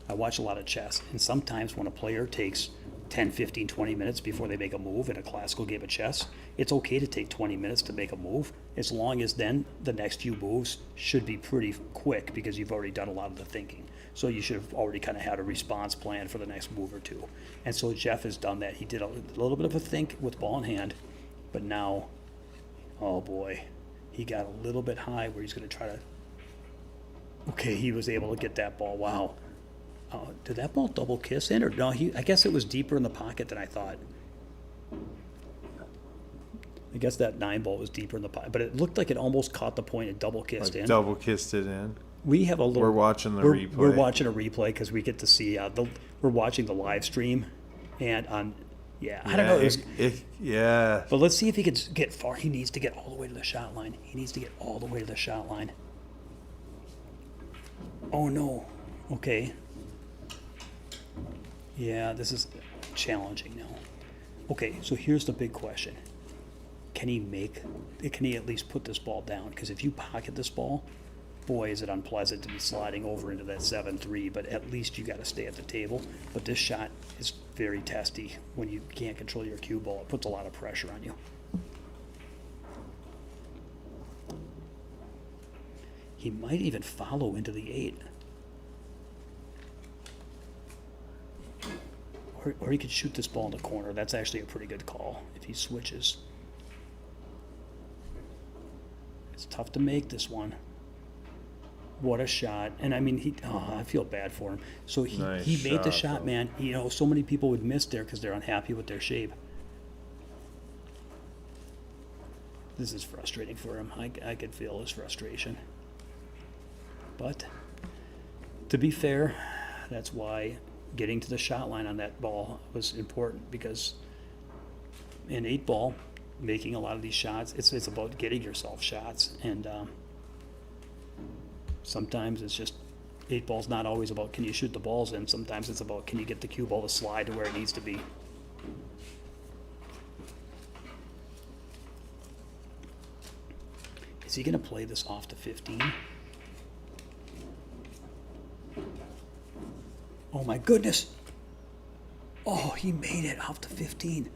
And sometimes when a player takes 10, 15, 20 minutes before they make a move in a classical game of chess, it's okay to take 20 minutes to make a move, as long as then the next few moves should be pretty quick because you've already done a lot of the thinking. So you should have already kind of had a response plan for the next move or two. And so Jeff has done that. He did a little bit of a think with ball in hand, but now, oh boy, he got a little bit high where he's going to try to, okay, he was able to get that ball. Wow. Did that ball double kiss in, or no? I guess it was deeper in the pocket than I thought. I guess that 9 ball was deeper in the pocket, but it looked like it almost caught the point and double kissed in. Double kissed it in. We have a little. We're watching the replay. We're watching a replay because we get to see we're watching the live stream, and on. Yeah, I don't know. Yeah. But let's see if he can get far. He needs to get all the way to the shot line. Oh no. Okay. Yeah, this is challenging now. Okay, so here's the big question. Can he at least put this ball down? Because if you pocket this ball, boy, is it unpleasant to be sliding over into that 7-3, but at least you got to stay at the table. But this shot is very testy when you can't control your cue ball. It puts a lot of pressure on you. He might even follow into the 8. Or he could shoot this ball in the corner. That's actually a pretty good call if he switches. It's tough to make this one. What a shot. And I mean, I feel bad for him. So he made the shot, man. So many people would miss there because they're unhappy with their shape. This is frustrating for him. I could feel his frustration. But to be fair, that's why getting to the shot line on that ball was important, because in 8 ball, making a lot of these shots, it's about getting yourself shots, and sometimes it's just 8 ball's not always about can you shoot the balls in. Sometimes it's about can you get the cue ball to slide to where it needs to be. Is he going to play this off to 15? Oh my goodness. Oh, he made it off to 15.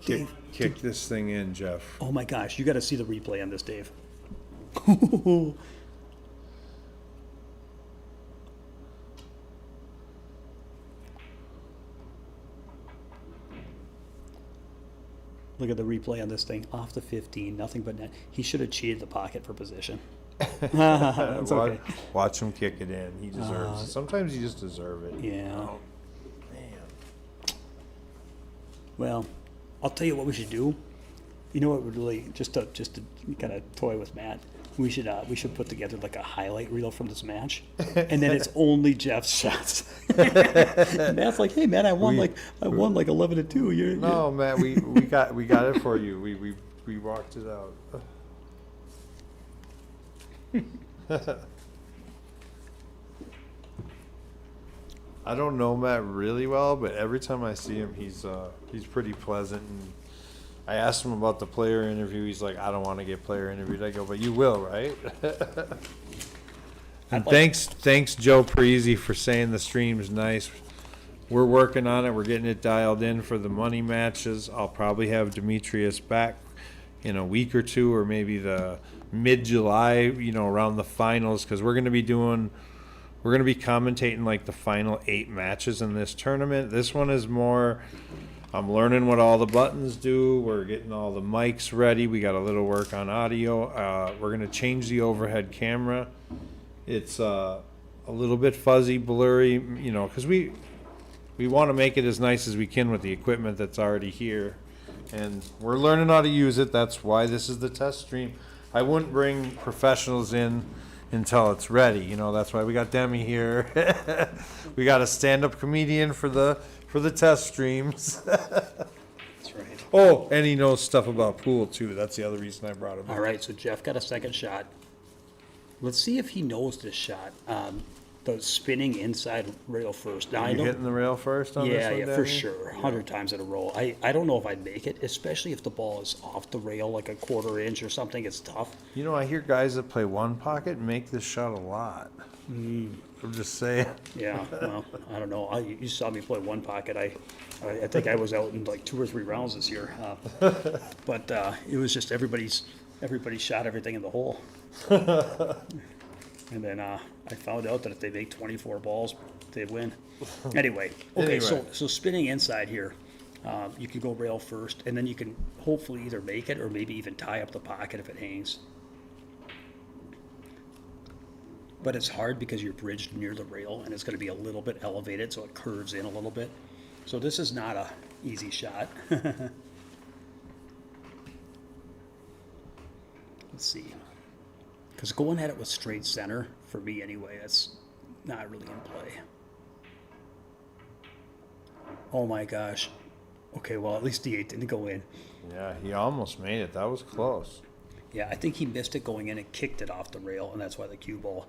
Dave, Kick this thing in, Jeff. oh my gosh, you got to see the replay on this, Dave. Look at the replay on this thing. Off the 15, nothing but net. He should have cheated the pocket for position. That's okay. Watch him kick it in. He deserves it. Sometimes you just deserve it. Yeah. Oh, man. Well, I'll tell you what we should do. You know what would really just to kind of toy with Matt. We should put together like a highlight reel from this match, and then it's only Jeff's shots. Matt's like, hey man, I won like 11-2. No, Matt, we got it for you. We walked it out. I don't know Matt really well, but every time I see him, he's pretty pleasant. And I asked him about the player interview. He's like, I don't want to get player interviewed. I go, but you will, right? And thanks Joe Parisi for saying the stream's nice. We're working on it. We're getting it dialed in for the money matches. I'll probably have Demetrius back in a week or two, or maybe the mid-July, around the finals, because we're going to be commentating like the final 8 matches in this tournament. This one is more I'm learning what all the buttons do. We're getting all the mics ready. We got a little work on audio. We're gonna change the overhead camera. It's a little bit fuzzy, blurry, you know, because we want to make it as nice as we can with the equipment that's already here, and we're learning how to use it. That's why this is the test stream. I wouldn't bring professionals in until it's ready. You know, that's why we got Demi here. We got a stand-up comedian for the test streams. That's right. Oh, and he knows stuff about pool too. That's the other reason I brought him. All right, so Jeff got a second shot. Let's see if he knows this shot. The spinning inside rail first. Now, Are I you don't. hitting the rail first on this Yeah, one, yeah, for Demi? sure. 100 times in a row. I don't know if I'd make it, especially if the ball is off the rail, like a quarter inch or something. It's tough. You know, I hear guys that play one pocket make this shot a lot. I'm just saying. Yeah, well, I don't know. You saw me play one pocket. I think I was out in like 2 or 3 rounds this year. But it was just everybody shot everything in the hole. And then I found out that if they make 24 balls, they win. Anyway, okay, Anyway. so spinning inside here, you can go rail first, and then you can hopefully either make it or maybe even tie up the pocket if it hangs. But it's hard because you're bridged near the rail, and it's going to be a little bit elevated, so it curves in a little bit. So this is not a easy shot. Let's see. Because going at it with straight center, for me anyway, that's not really in play. Oh my gosh. Okay, well, at least D8 didn't go in. Yeah, he almost made it. That was close. Yeah, I think he missed it going in and kicked it off the rail, and that's why the cue ball.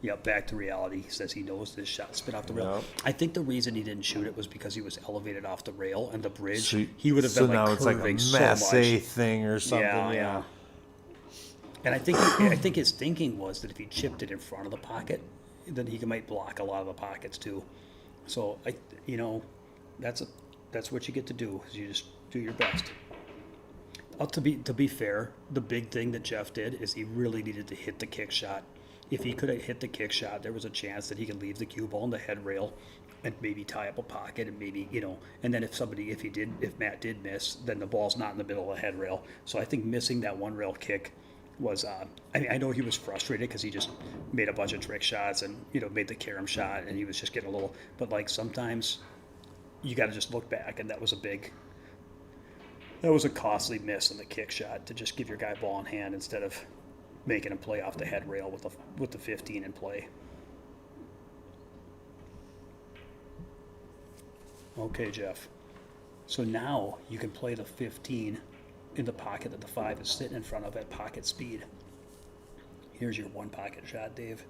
Yeah, back to reality. He says he knows this shot spit off the rail. Yep. I think the reason he didn't shoot it was because he was elevated off the rail and the bridge. So, he would have so been now like it's like a curving so masse much. thing or something. Yeah. And I think his thinking was that if he chipped it in front of the pocket, then he might block a lot of the pockets too. So that's what you get to do, is you just do your best. To be fair, the big thing that Jeff did is he really needed to hit the kick shot. If he could have hit the kick shot, there was a chance that he could leave the cue ball in the head rail and maybe tie up a pocket, and maybe, and then if Matt did miss, then the ball's not in the middle of the head rail. So I think missing that one rail kick was, I know he was frustrated because he just made a bunch of trick shots and, made the carom shot, and he was just getting a little, but like sometimes you got to just look back, and that was a costly miss on the kick shot to just give your guy ball in hand instead of making him play off the head rail with the 15 in play. Okay, Jeff. So now you can play the 15 in the pocket that the 5 is sitting in front of at pocket speed. Here's your one pocket shot, Dave.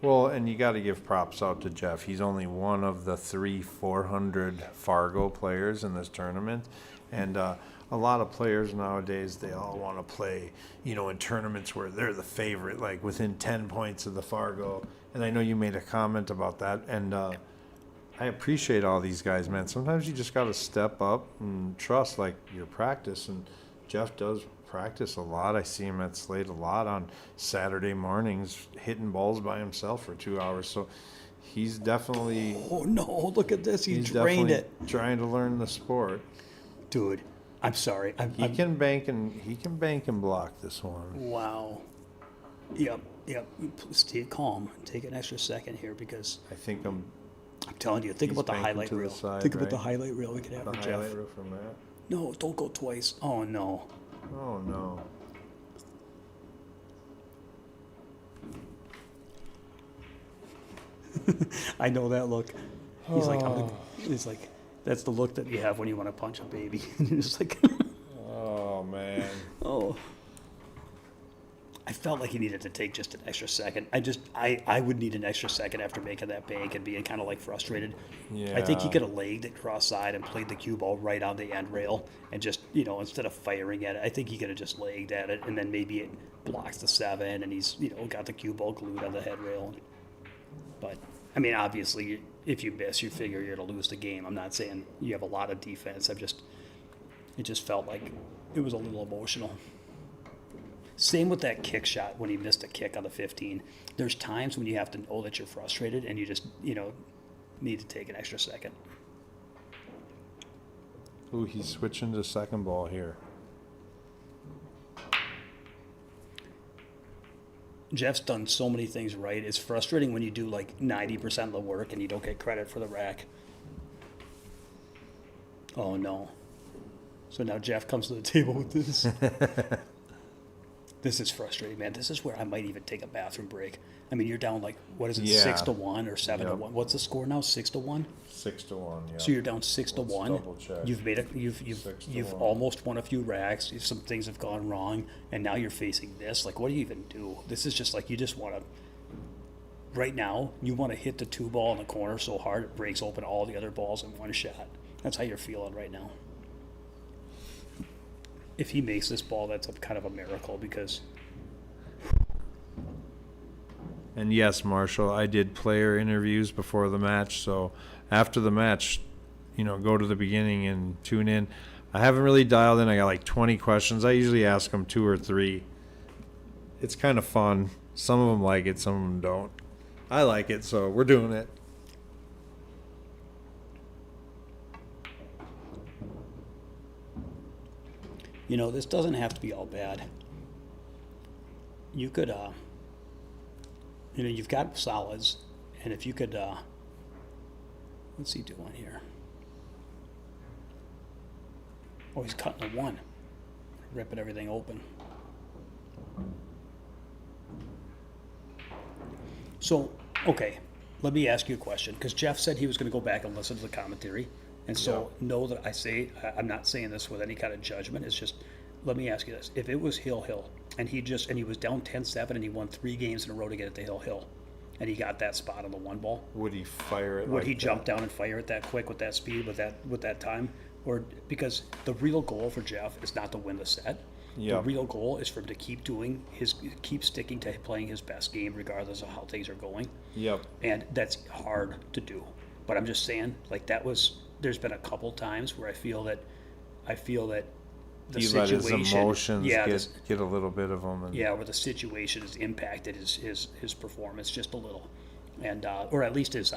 Well, and you got to give props out to Jeff. He's only one of the 400 Fargo players in this tournament. And a lot of players nowadays, they all want to play, in tournaments where they're the favorite, like within 10 points of the Fargo. And I know you made a comment about that. And I appreciate all these guys, man. Sometimes you just got to step up and trust, like, your practice. And Jeff does practice a lot. I see him at Slate a lot on Saturday mornings, hitting balls by himself for 2 hours. So he's definitely Oh no, look at this. He drained it. trying to learn the sport. Dude, I'm sorry. He can bank and block this one. Wow. Yep. Stay calm. Take an extra second here because I think I'm I'm telling you, think He's about the banking highlight to the reel. side, Think about right? the highlight reel we could have the for Jeff. highlight reel from that. No, don't go twice. Oh no. Oh no. I know that look. He's like, he's like, that's the look that you have when you want to punch a baby. And you're just like, Oh man. oh. I felt like he needed to take just an extra second. I would need an extra second after making that bank and being kind of like frustrated. I think he Yeah. could have legged it cross-side and played the cue ball right on the end rail and just, instead of firing at it, I think he could have just legged at it, and then maybe it blocks the 7 and he's, got the cue ball glued on the head rail. But, I mean, obviously, if you miss, you figure you're going to lose the game. I'm not saying you have a lot of defense. It just felt like it was a little emotional. Same with that kick shot when he missed a kick on the 15. There's times when you have to know that you're frustrated and you just, need to take an extra second. Ooh, he's switching to second ball here. Jeff's done so many things right. It's frustrating when you do like 90% of the work and you don't get credit for the rack. Oh no. So now Jeff comes to the table with this. This is frustrating, man. This is where I might even take a bathroom break. I mean, you're down like, what is it, Yeah. 6-1 or 7-1? Yep. What's the score now? 6-1? 6-1, yeah. So you're down 6-1. Let's double check. You've made it. You've 6-1. almost won a few racks. Some things have gone wrong, and now you're facing this. Like, what do you even do? This is just like you just want to. Right now, you want to hit the 2 ball in the corner so hard it breaks open all the other balls in one shot. That's how you're feeling right now. If he makes this ball, that's kind of a miracle because. And yes, Marshall, I did player interviews before the match, so after the match, go to the beginning and tune in. I haven't really dialed in. I got like 20 questions. I usually ask them 2 or 3. It's kind of fun. Some of them like it, some of them don't. I like it, so we're doing it. This doesn't have to be all bad. You could, you've got solids, and if you could, what's he doing here? Oh, he's cutting a 1, ripping everything open. So, okay, let me ask you a question, because Jeff said he was going to go back and listen to the commentary, and so know that I'm not saying this with any kind of judgment. It's just, let me ask you this: if it was Hill, and he was down 10-7, and he won 3 games in a row to get it to Hill, and he got that spot on the 1 ball, Would he fire it? would like he that? jump down and fire it that quick with that speed, with that time? Or because the real goal for Jeff is not to win the set. Yeah. The real goal is for him to keep sticking to playing his best game regardless of how things are going. Yep. And that's hard to do. But I'm just saying, like, there's been a couple times where I feel that the He let situation, his emotions yeah, get a little bit of him. And where the situation has impacted his performance just a little, and or at least his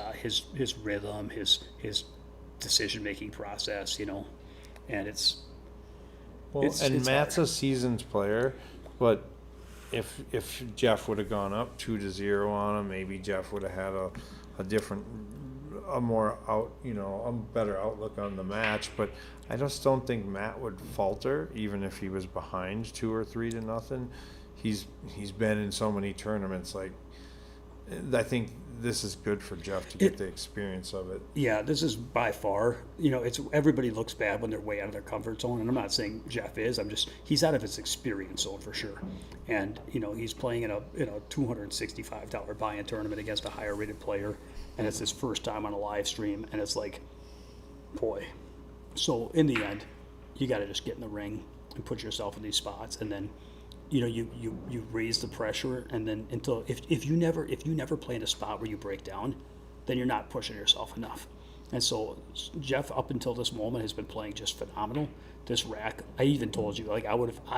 rhythm, his decision making process, and it's. Well, It's Matt's hard. a seasoned player, but if Jeff would have gone up 2-0 on him, maybe Jeff would have had a different, a more a better outlook on the match. But I just don't think Matt would falter, even if he was behind 2 or 3-0. He's been in so many tournaments. Like, I think this is good for Jeff to get the experience of it. Yeah, this is by far, it's everybody looks bad when they're way out of their comfort zone, and I'm not saying Jeff is. He's out of his experience zone for sure, and he's playing in a $265 buy-in tournament against a higher rated player, and it's his first time on a live stream, and it's like, boy. So in the end, you got to just get in the ring and put yourself in these spots, and then. You raise the pressure, and then until if you never play in a spot where you break down, then you're not pushing yourself enough. And so Jeff, up until this moment, has been playing just phenomenal. This rack, I even told you, like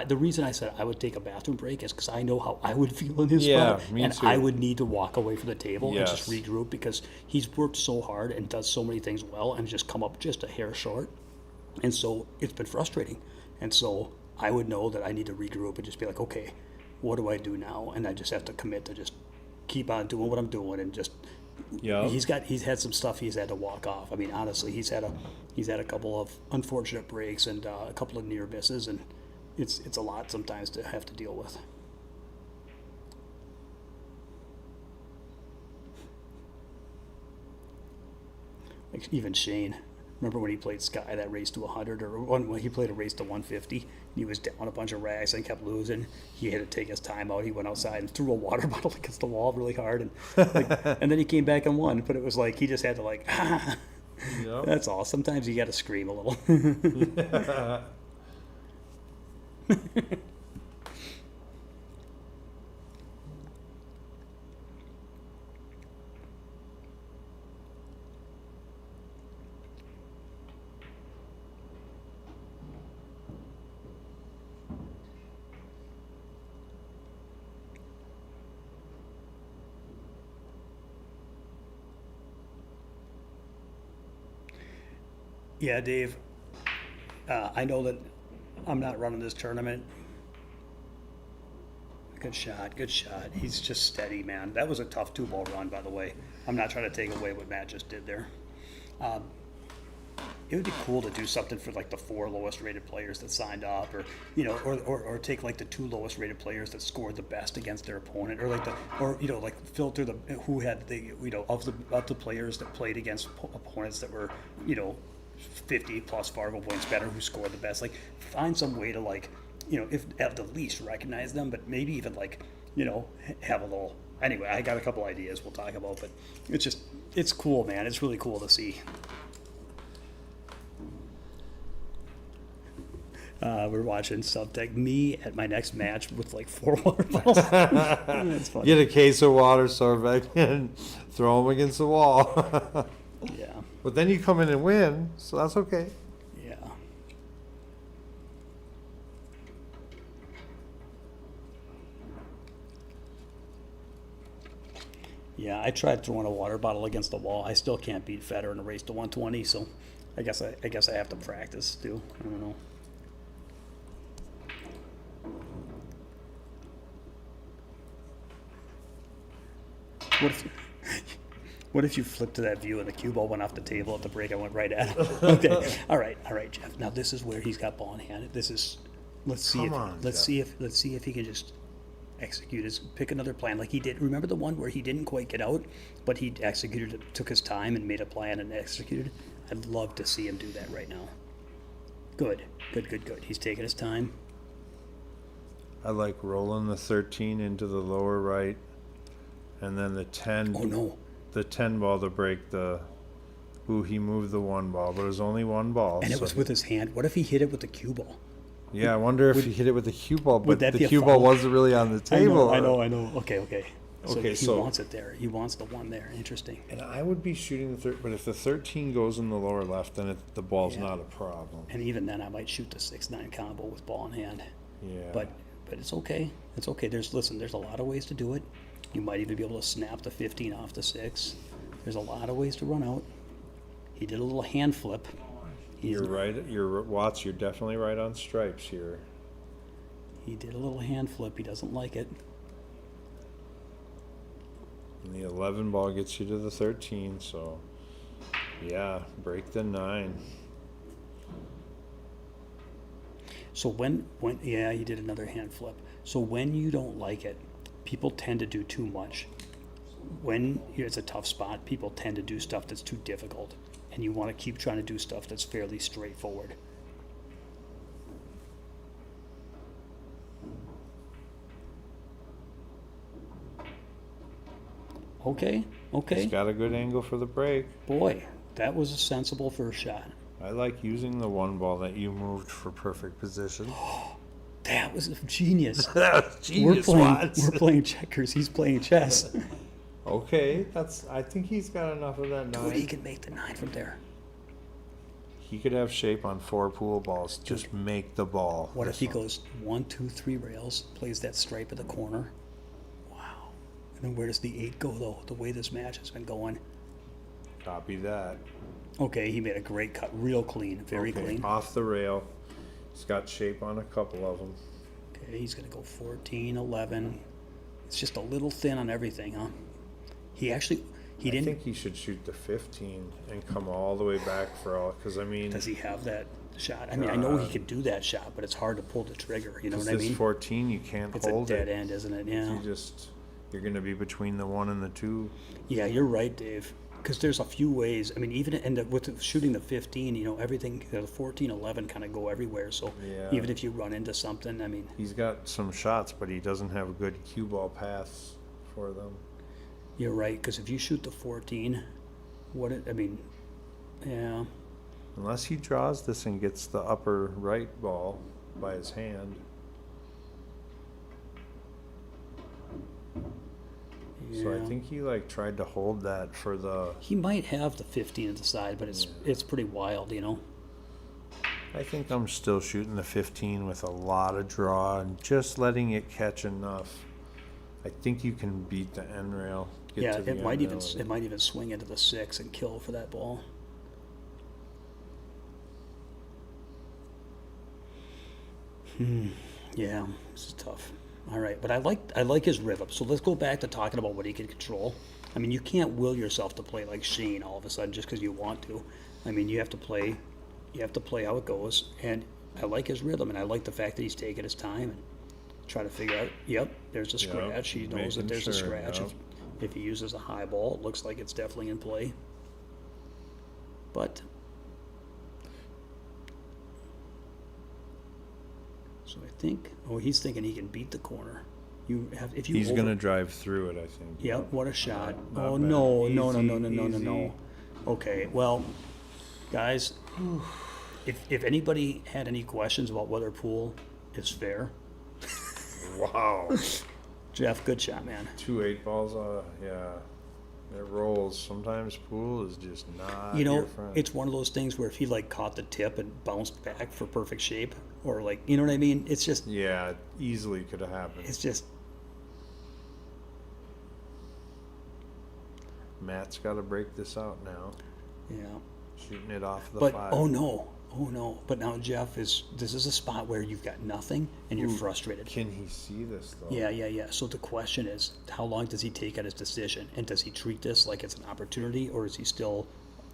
the reason I said I would take a bathroom break is because I know how I would feel in his spot, me and too. I would need to walk away from the table and just Yes. regroup because he's worked so hard and does so many things well and just come up just a hair short. And so it's been frustrating. And so I would know that I need to regroup and just be like, okay, what do I do now? And I just have to commit to just keep on doing what I'm doing and just. Yeah. He's had some stuff he's had to walk off. I mean, honestly, he's had a couple of unfortunate breaks and a couple of near misses, and it's a lot sometimes to have to deal with. Like even Shane. Remember when he played Sky, that race to 100, or when he played a race to 150, he was down a bunch of racks and kept losing. He had to take his time out. He went outside and threw a water bottle against the wall really hard, and and then he came back and won. But it was like he just had to Yep. That's all. Sometimes you got to scream a little. Yeah, Dave. I know that I'm not running this tournament. Good shot, good shot. He's just steady, man. That was a tough 2-ball run, by the way. I'm not trying to take away what Matt just did there. It would be cool to do something for like the 4 lowest rated players that signed up, or or take like the 2 lowest rated players that scored the best against their opponent, or like filter the who had the of the players that played against opponents that were 50 plus Fargo points better, who scored the best. Like, find some way to, like, if at the least recognize them, but maybe even like have a little. Anyway, I got a couple ideas we'll talk about, but it's cool, man. It's really cool to see. We're watching Subtech. Me at my next match with like 4 water bottles. That's funny. Get a case of water, Sorvek, and throw them against the wall. Yeah. But then you come in and win, so that's okay. Yeah. Yeah, I tried throwing a water bottle against the wall. I still can't beat Federer in a race to 120, so I guess I have to practice too. I don't know. What if you flipped to that view and the cue ball went off the table at the break? I went right at him. Okay, all right, Jeff. Now this is where he's got ball in hand. Let's see if he can just execute his pick another plan like he did. Remember the one where he didn't quite get out, but he executed it, took his time and made a plan and executed. I'd love to see him do that right now. Good. He's taking his time. I like rolling the 13 into the lower right, and then the 10. Oh no. The 10 ball to break the. Ooh, he moved the 1 ball, but it was only 1 ball. And it was with his hand. What if he hit it with the cue ball? Yeah, I wonder if he hit it with the cue ball, but that the be a cue ball foul? wasn't really on the table. I know. Okay. Okay, he so- wants it there. He wants the 1 there. Interesting. And I would be shooting the but if the 13 goes in the lower left, then the ball's Yeah. not a problem. And even then, I might shoot the 6-9 combo with ball in hand. Yeah. But it's okay. It's okay. There's a lot of ways to do it. You might even be able to snap the 15 off the 6. There's a lot of ways to run out. He did a little hand flip. You're right. Watts, you're definitely right on stripes here. He did a little hand flip. He doesn't like it. And the 11 ball gets you to the 13, so yeah, break the 9. So when he did another hand flip. So when you don't like it, people tend to do too much. When it's a tough spot, people tend to do stuff that's too difficult, and you want to keep trying to do stuff that's fairly straightforward. Okay. He's got a good angle for the break. Boy, that was a sensible first shot. I like using the 1 ball that you moved for perfect position. That was genius. That was genius, We're playing checkers. He's playing chess. Okay, I think he's got enough of that 9. Dude, he can make the 9 from there. He could have shape on 4 pool balls. Just make the ball. What if he goes 1, 2, 3 rails, plays that stripe at the corner? Wow. And then where does the 8 go, though? The way this match has been going. Copy that. Okay, he made a great cut. Real clean. Very Okay, clean. off the rail. He's got shape on a couple of them. Okay, he's going to go 14, 11. It's just a little thin on everything, huh? I I think he should shoot the 15 and come all the way back for all, because I mean, Does he have that shot? I mean, I know he could do that shot, but it's hard to pull the trigger. You know what I this mean? 14, you can't It's a hold dead it. end, isn't it? Yeah. You're going to be between the 1 and the 2. Yeah, you're right, Dave. Because there's a few ways. I mean, even with shooting the 15, everything, the 14, 11 kind of go everywhere. So Yeah. even if you run into something, I mean, He's got some shots, but he doesn't have good cue ball paths for them. you're right. Because if you shoot the 14, yeah. Unless he draws this and gets the upper right ball by his hand. So I Yeah. think he tried to hold that for the. He might have the 15 at the side, but it's pretty wild, I think I'm still shooting the 15 with a lot of draw and just letting it catch enough. I think you can beat the end rail. Yeah, to the it might end even rail. it might even swing into the 6 and kill for that ball. Yeah, this is tough. All right, but I like his rhythm. So let's go back to talking about what he can control. I mean, you can't will yourself to play like Shane all of a sudden just because you want to. I mean, you have to play how it goes. And I like his rhythm, and I like the fact that he's taking his time and try to figure out. Yep, there's a scratch. He knows that making there's a sure, scratch. yep. If he uses a high ball, it looks like it's definitely in play. But so I think. Oh, he's thinking he can beat the corner. He's gonna drive through it, I think. Yep, what a shot. Not Oh, bad. no, no, no, Easy, no, no, no, no, no. easy. Okay, well, guys, if anybody had any questions about whether pool is fair, Wow. Jeff, good shot, man. 2 8 balls, yeah. It rolls. Sometimes pool is just not You know, your friend. it's one of those things where if he like caught the tip and bounced back for perfect shape, or like, you know what I mean? It's just, Yeah, it easily could have happened. it's just, Matt's got to break this out now. yeah. Shooting it off the But, 5. oh no. But now Jeff this is a spot where you've got nothing and you're frustrated. Can he see this though? Yeah. So the question is, how long does he take at his decision? And does he treat this like it's an opportunity, or is he still,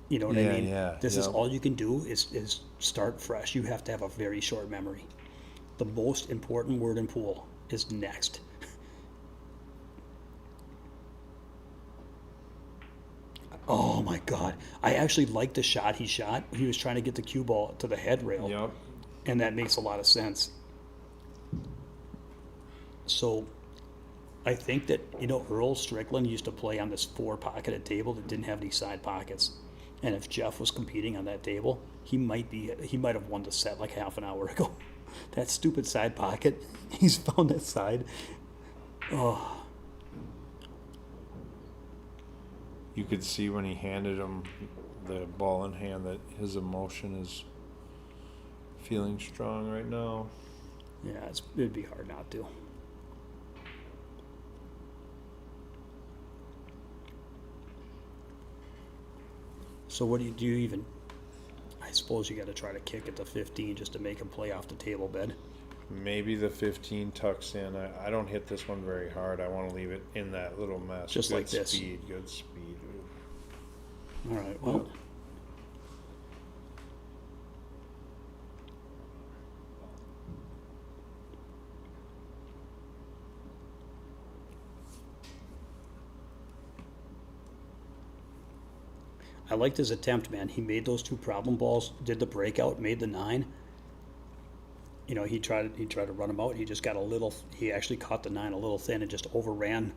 you know what I Yeah, mean? yeah, This is yep. all you can do is start fresh. You have to have a very short memory. The most important word in pool is next. Oh my God. I actually like the shot he shot. He was trying to get the cue ball to the head rail. Yep. And that makes a lot of sense. So I think that, Earl Strickland used to play on this 4-pocketed table that didn't have any side pockets. And if Jeff was competing on that table, he might have won the set like half an hour ago. That stupid side pocket, he's found that side. Oh, You could see when he handed him the ball in hand that his emotion is feeling strong right now. yeah, it'd be hard not to. So what do you even, I suppose you got to try to kick at the 15 just to make him play off the table bed. Maybe the 15 tucks in. I don't hit this one very hard. I want to leave it in that little mess. Just good like this. Speed, good speed. All right, well. I liked his attempt, man. He made those 2 problem balls, did the breakout, made the 9. He tried to run him out. He just got he actually caught the 9 a little thin and just overran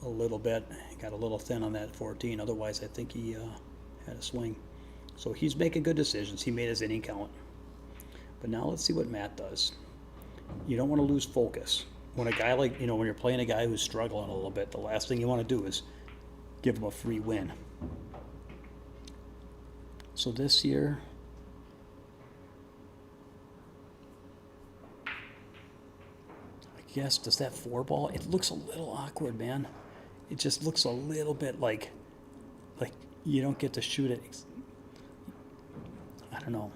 a little bit. He got a little thin on that 14. Otherwise, I think he had a swing. So he's making good decisions. He made his inning count. But now let's see what Matt does. You don't want to lose focus. When a guy when you're playing a guy who's struggling a little bit, the last thing you want to do is give him a free win. So this year, I guess, does that 4 ball, it looks a little awkward, man. It just looks a little bit like you don't get to shoot it. I don't know.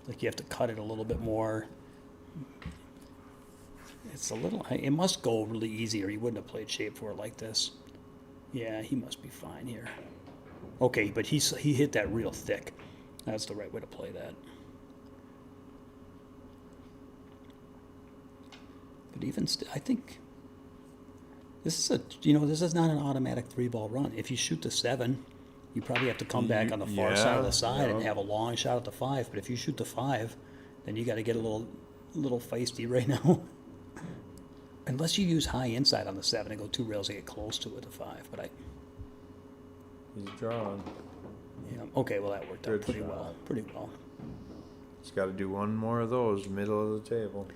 Like you have to cut it a little bit more. It's a little, it must go really easy or he wouldn't have played shape for it like this. Yeah, he must be fine here. Okay, but he hit that real thick. That's the right way to play that. But even I think this is not an automatic 3-ball run. If you shoot the 7, you probably have to come back on the far side of the side and have a long shot at the 5. But if you shoot the 5, then you got to get a little feisty right now. Unless you use high inside on the 7 and go 2 rails and get close to it, the 5. But He's drawn. yeah, okay, well that worked out Good pretty shot. well. Pretty well. He's got to do one more of those, middle of the table.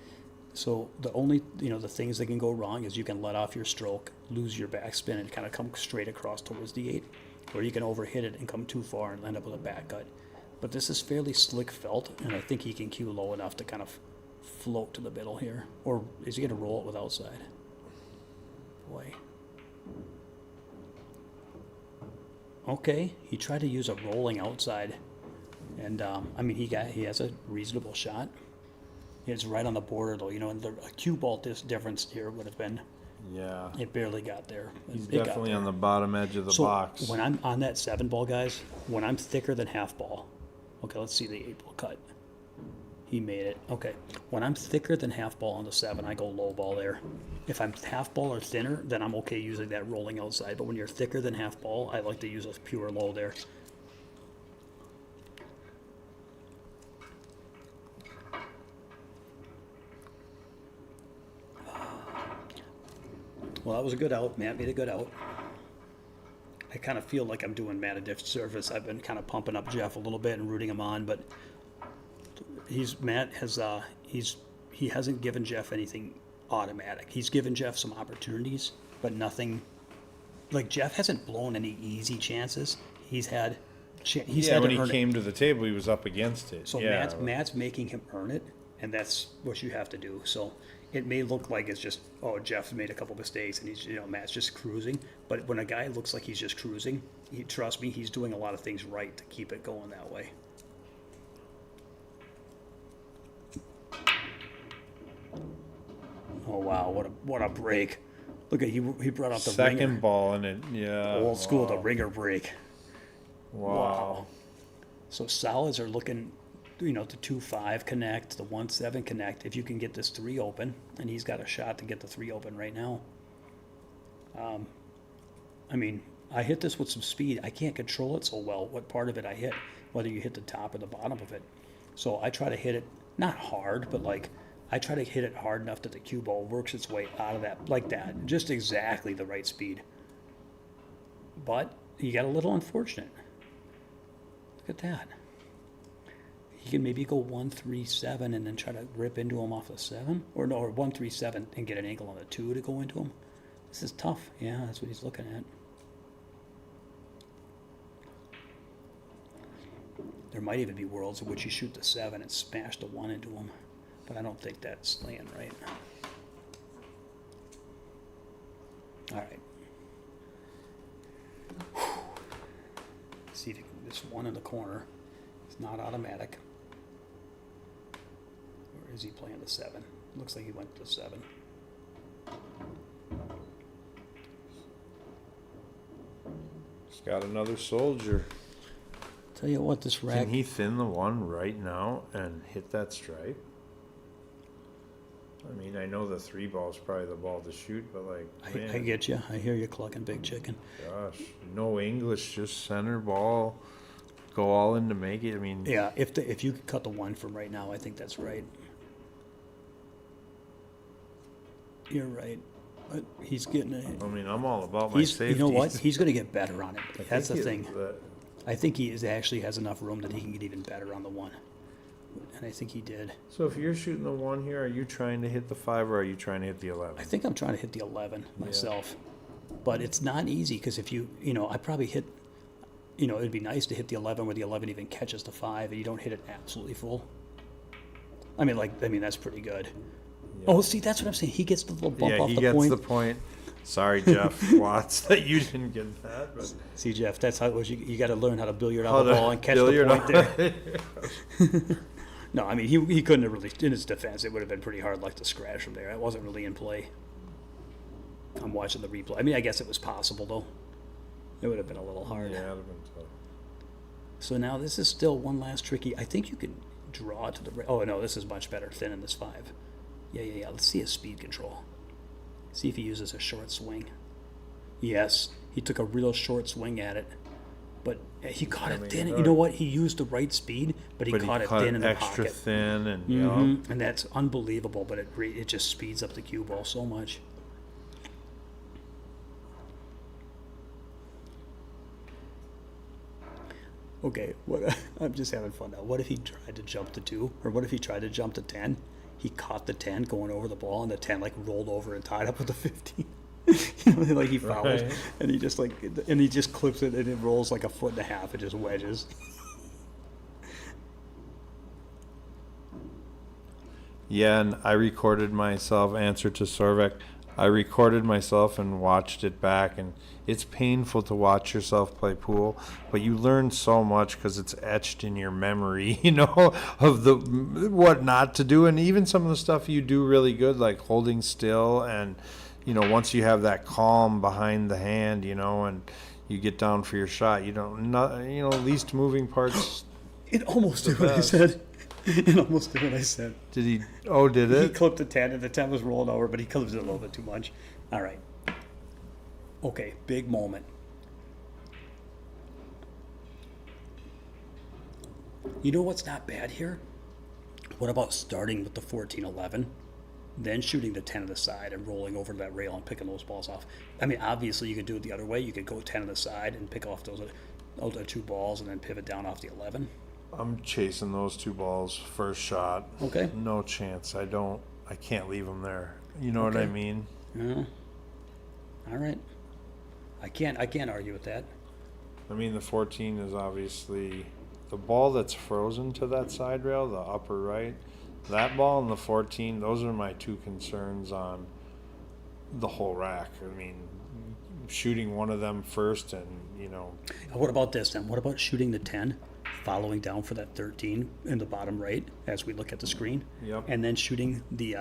So the only, the things that can go wrong is you can let off your stroke, lose your backspin, and kind of come straight across towards the 8, or you can overhit it and come too far and end up with a back cut. But this is fairly slick felt, and I think he can cue low enough to kind of float to the middle here. Or is he going to roll it with outside? Boy. Okay, he tried to use a rolling outside, and he has a reasonable shot. It's right on the border though, and the cue ball difference here would have been, Yeah. it barely got there. He's It got definitely there. on the bottom edge of the So box. when I'm on that 7 ball, guys, when I'm thicker than half ball, okay, let's see the 8 ball cut. He made it. Okay. When I'm thicker than half ball on the 7, I go low ball there. If I'm half ball or thinner, then I'm okay using that rolling outside. But when you're thicker than half ball, I like to use a pure low there. Well, that was a good out. Matt made a good out. I kind of feel like I'm doing Matt a disservice. I've been kind of pumping up Jeff a little bit and rooting him on, but Matt has he hasn't given Jeff anything automatic. He's given Jeff some opportunities, but nothing. Like Jeff hasn't blown any easy chances. He's had Yeah, had when to he earn came it. to the table, he was up against it. So yeah. Matt's making him earn it, and that's what you have to do. So it may look like it's just, oh, Jeff made a couple mistakes and he's, Matt's just cruising. But when a guy looks like he's just cruising, trust me, he's doing a lot of things right to keep it going that way. Oh wow, what a break! Look at he brought out the Second ringer. ball in it. Yeah. Old school, the wow. ringer break. Wow. So solids are looking, the 2-5 connect, the 1-7 connect. If you can get this 3 open, and he's got a shot to get the 3 open right now. I mean, I hit this with some speed. I can't control it so well. What part of it I hit, whether you hit the top or the bottom of it. So I try to hit it not hard, but like I try to hit it hard enough that the cue ball works its way out of that like that, just exactly the right speed. But he got a little unfortunate. Look at that. He can maybe go 1-3-7 and then try to rip into him off the 7, or 1-3-7 and get an angle on the 2 to go into him. This is tough. Yeah, that's what he's looking at. There might even be worlds in which you shoot the 7 and smash the 1 into him, but I don't think that's laying right. All right. See if you can, this 1 in the corner. It's not automatic. Or is he playing the 7? Looks like he went to the 7. He's got another soldier. Tell you what, this rack. Can he thin the 1 right now and hit that stripe? I mean, I know the 3 ball is probably the ball to shoot, but like, man, I get you. I hear you clucking big chicken. gosh, no English, just center ball, go all in to make it. I mean, Yeah, if you could cut the 1 from right now, I think that's right. You're right. But he's getting I mean, I'm all about my he's, safety. you know what? He's going to get better on it. I That's the think thing. that- I think he actually has enough room that he can get even better on the 1. And I think he did. So if you're shooting the 1 here, are you trying to hit the 5 or are you trying to hit the 11? I think I'm trying to hit the 11 myself. But it's not easy because if I probably hit, it'd be nice to hit the 11 where the 11 even catches the 5 and you don't hit it absolutely full. I mean, that's pretty good. Yeah. Oh, see, that's what I'm saying. He gets the little bump Yeah, off he the gets point. the point. Sorry, Jeff Watts, that you didn't get that. But See, Jeff, that's how it was. You got to learn how to billiard how out the to ball and catch the billiard point out- there. No, I mean, he couldn't have really, in his defense, it would have been pretty hard like to scratch from there. It wasn't really in play. I'm watching the replay. I mean, I guess it was possible, though. It would have been a little hard. Yeah, it'd have been tough. So now this is still one last tricky. I think you can draw to the, oh, no, this is much better, thin in this 5. Yeah. Let's see his speed control. See if he uses a short swing. Yes, he took a real short swing at it. But he caught it thin. You know what? He used the right speed, but he caught it thin in the extra pocket. thin, and And that's unbelievable, but it just speeds up the cue ball so much. Okay, I'm just having fun now. What if he tried to jump to 2? Or what if he tried to jump to 10? He caught the 10 going over the ball, and the 10 rolled over and tied up with the 15. He fouls, Right. and he just clips it, and it rolls like a foot and a half. It just wedges. Yeah, and I recorded myself answer to Sorvek. I recorded myself and watched it back, and it's painful to watch yourself play pool, but you learn so much because it's etched in your memory, of the what not to do, and even some of the stuff you do really good, like holding still, and once you have that calm behind the hand, and you get down for your shot, least moving parts. It almost The did what I best. said. It almost did what I said. Did he? Oh, did He it? clipped the 10, and the 10 was rolling over, but he clipped it a little bit too much. All right. Okay, big moment. You know what's not bad here? What about starting with the 14-11, then shooting the 10 to the side and rolling over to that rail and picking those balls off? I mean, obviously you could do it the other way. You could go 10 to the side and pick off those other 2 balls and then pivot down off the 11. I'm chasing those 2 balls first shot. Okay. No chance. I can't leave them there. You know what I Okay. mean? Yeah. All right. I can't argue with that. I mean, the 14 is obviously the ball that's frozen to that side rail, the upper right. That ball and the 14, those are my 2 concerns on the whole rack. I mean, shooting one of them first and, What about this then? What about shooting the 10, following down for that 13 in the bottom right as we look at the screen? Yep. And then shooting the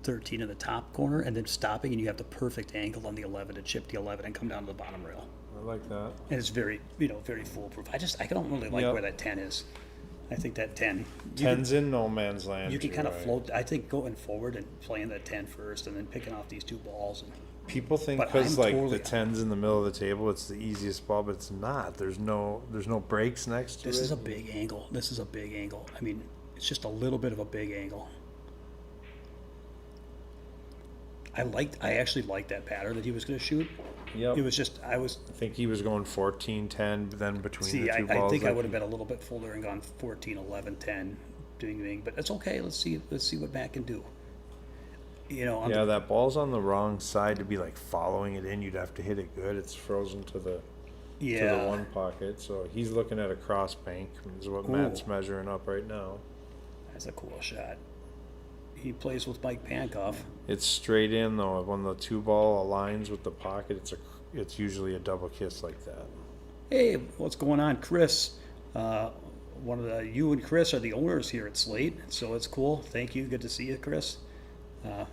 13 in the top corner and then stopping, and you have the perfect angle on the 11 to chip the 11 and come down to the bottom rail. I like that. And it's very, very foolproof. I don't really like Yep. where that 10 is. I think that 10. 10's in no man's land. You can you're kind of right. float. I think going forward and playing that 10 first and then picking off these 2 balls. And People think But because I'm like totally- the 10's in the middle of the table, it's the easiest ball, but it's not. There's no breaks next to this it. is a big angle. This is a big angle. I mean, it's just a little bit of a big angle. I actually liked that pattern that he was going to shoot. Yep. It was just, I think he was going 14-10, but then between the 2 I balls. think I like- would have been a little bit fuller and gone 14, 11, 10, doing, but it's okay. Let's see what Matt can do. On Yeah, that ball's on the wrong side to be like following it in. You'd have to hit it good. It's frozen to the one pocket. So he's looking at a cross bank, is what Matt's Ooh. measuring up right now. That's a cool shot. He plays with Mike Pankoff. It's straight in though. When the 2 ball aligns with the pocket, it's usually a double kiss like that. Hey, what's going on, Chris? You and Chris are the owners here at Slate, so it's cool. Thank you. Good to see you, Chris.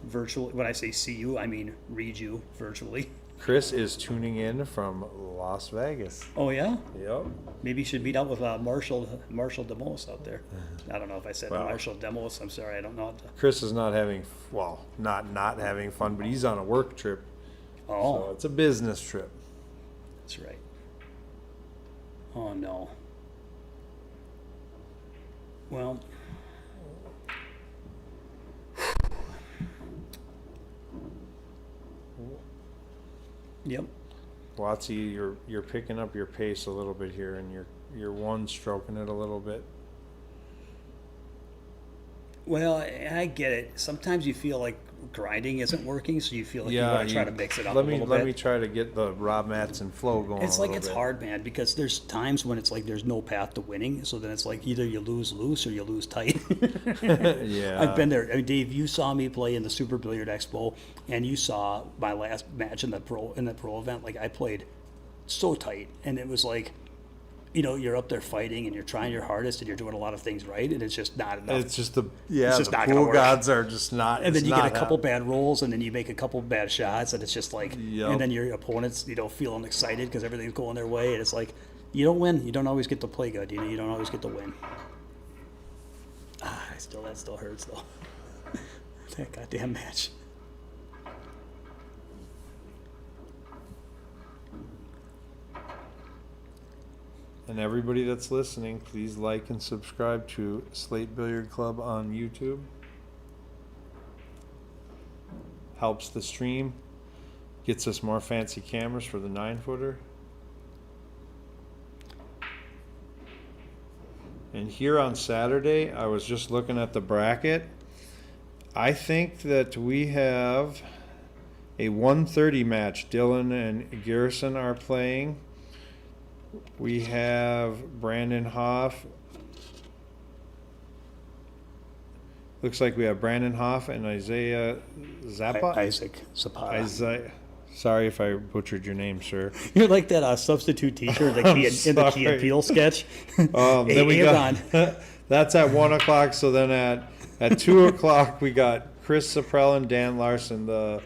Virtually, when I say see you, I mean read you virtually. Chris is tuning in from Las Vegas. Oh yeah, Yep. maybe you should meet up with Marshall Demos out there. I don't know if I said Well- Marshall Demos. I'm sorry, I don't know. Chris is not having not having fun, but he's on a work trip. Oh, So it's a business trip. that's right. Oh no. Well. Yep. Watsy, you're picking up your pace a little bit here, and you're one stroking it a little bit. Well, I get it. Sometimes you feel like grinding isn't working, so you feel like you Yeah, want to try to mix it up a let little me bit. try to get the Rob Matson flow going. It's a like little it's bit. hard, man, because there's times when it's like there's no path to winning. So then it's like either you lose loose or you lose tight. Yeah. I've been there. I mean, Dave, you saw me play in the Super Billiard Expo, and you saw my last match in the pro event. Like I played so tight, and it was like, you're up there fighting and you're trying your hardest and you're doing a lot of things right, and it's just not enough. It's just the just not gonna pool work. gods are just not. And then it's you get a not couple happening. bad rolls, and then you make a couple bad shots, and it's just like, Yep. and then your opponent's, feeling excited because everything's going their way, and it's like, you don't win. You don't always get to play good. You don't always get to win. That still hurts though. That goddamn match. And everybody that's listening, please like and subscribe to Slate Billiard Club on YouTube. Helps the stream. Gets us more fancy cameras for the 9-footer. And here on Saturday, I was just looking at the bracket. I think that we have a 1:30 match. Dylan and Garrison are playing. We have Brandon Hoff looks like we have Brandon Hoff and Isaiah Zappa. Isaac Zapata. Isaiah. Sorry if I butchered your name, sir. You're like that substitute teacher in the Key in the Key and sorry. Peele sketch. Then we got that's at 1 o'clock. So then at 2 o'clock we got Chris Saprell and Dan Larson, the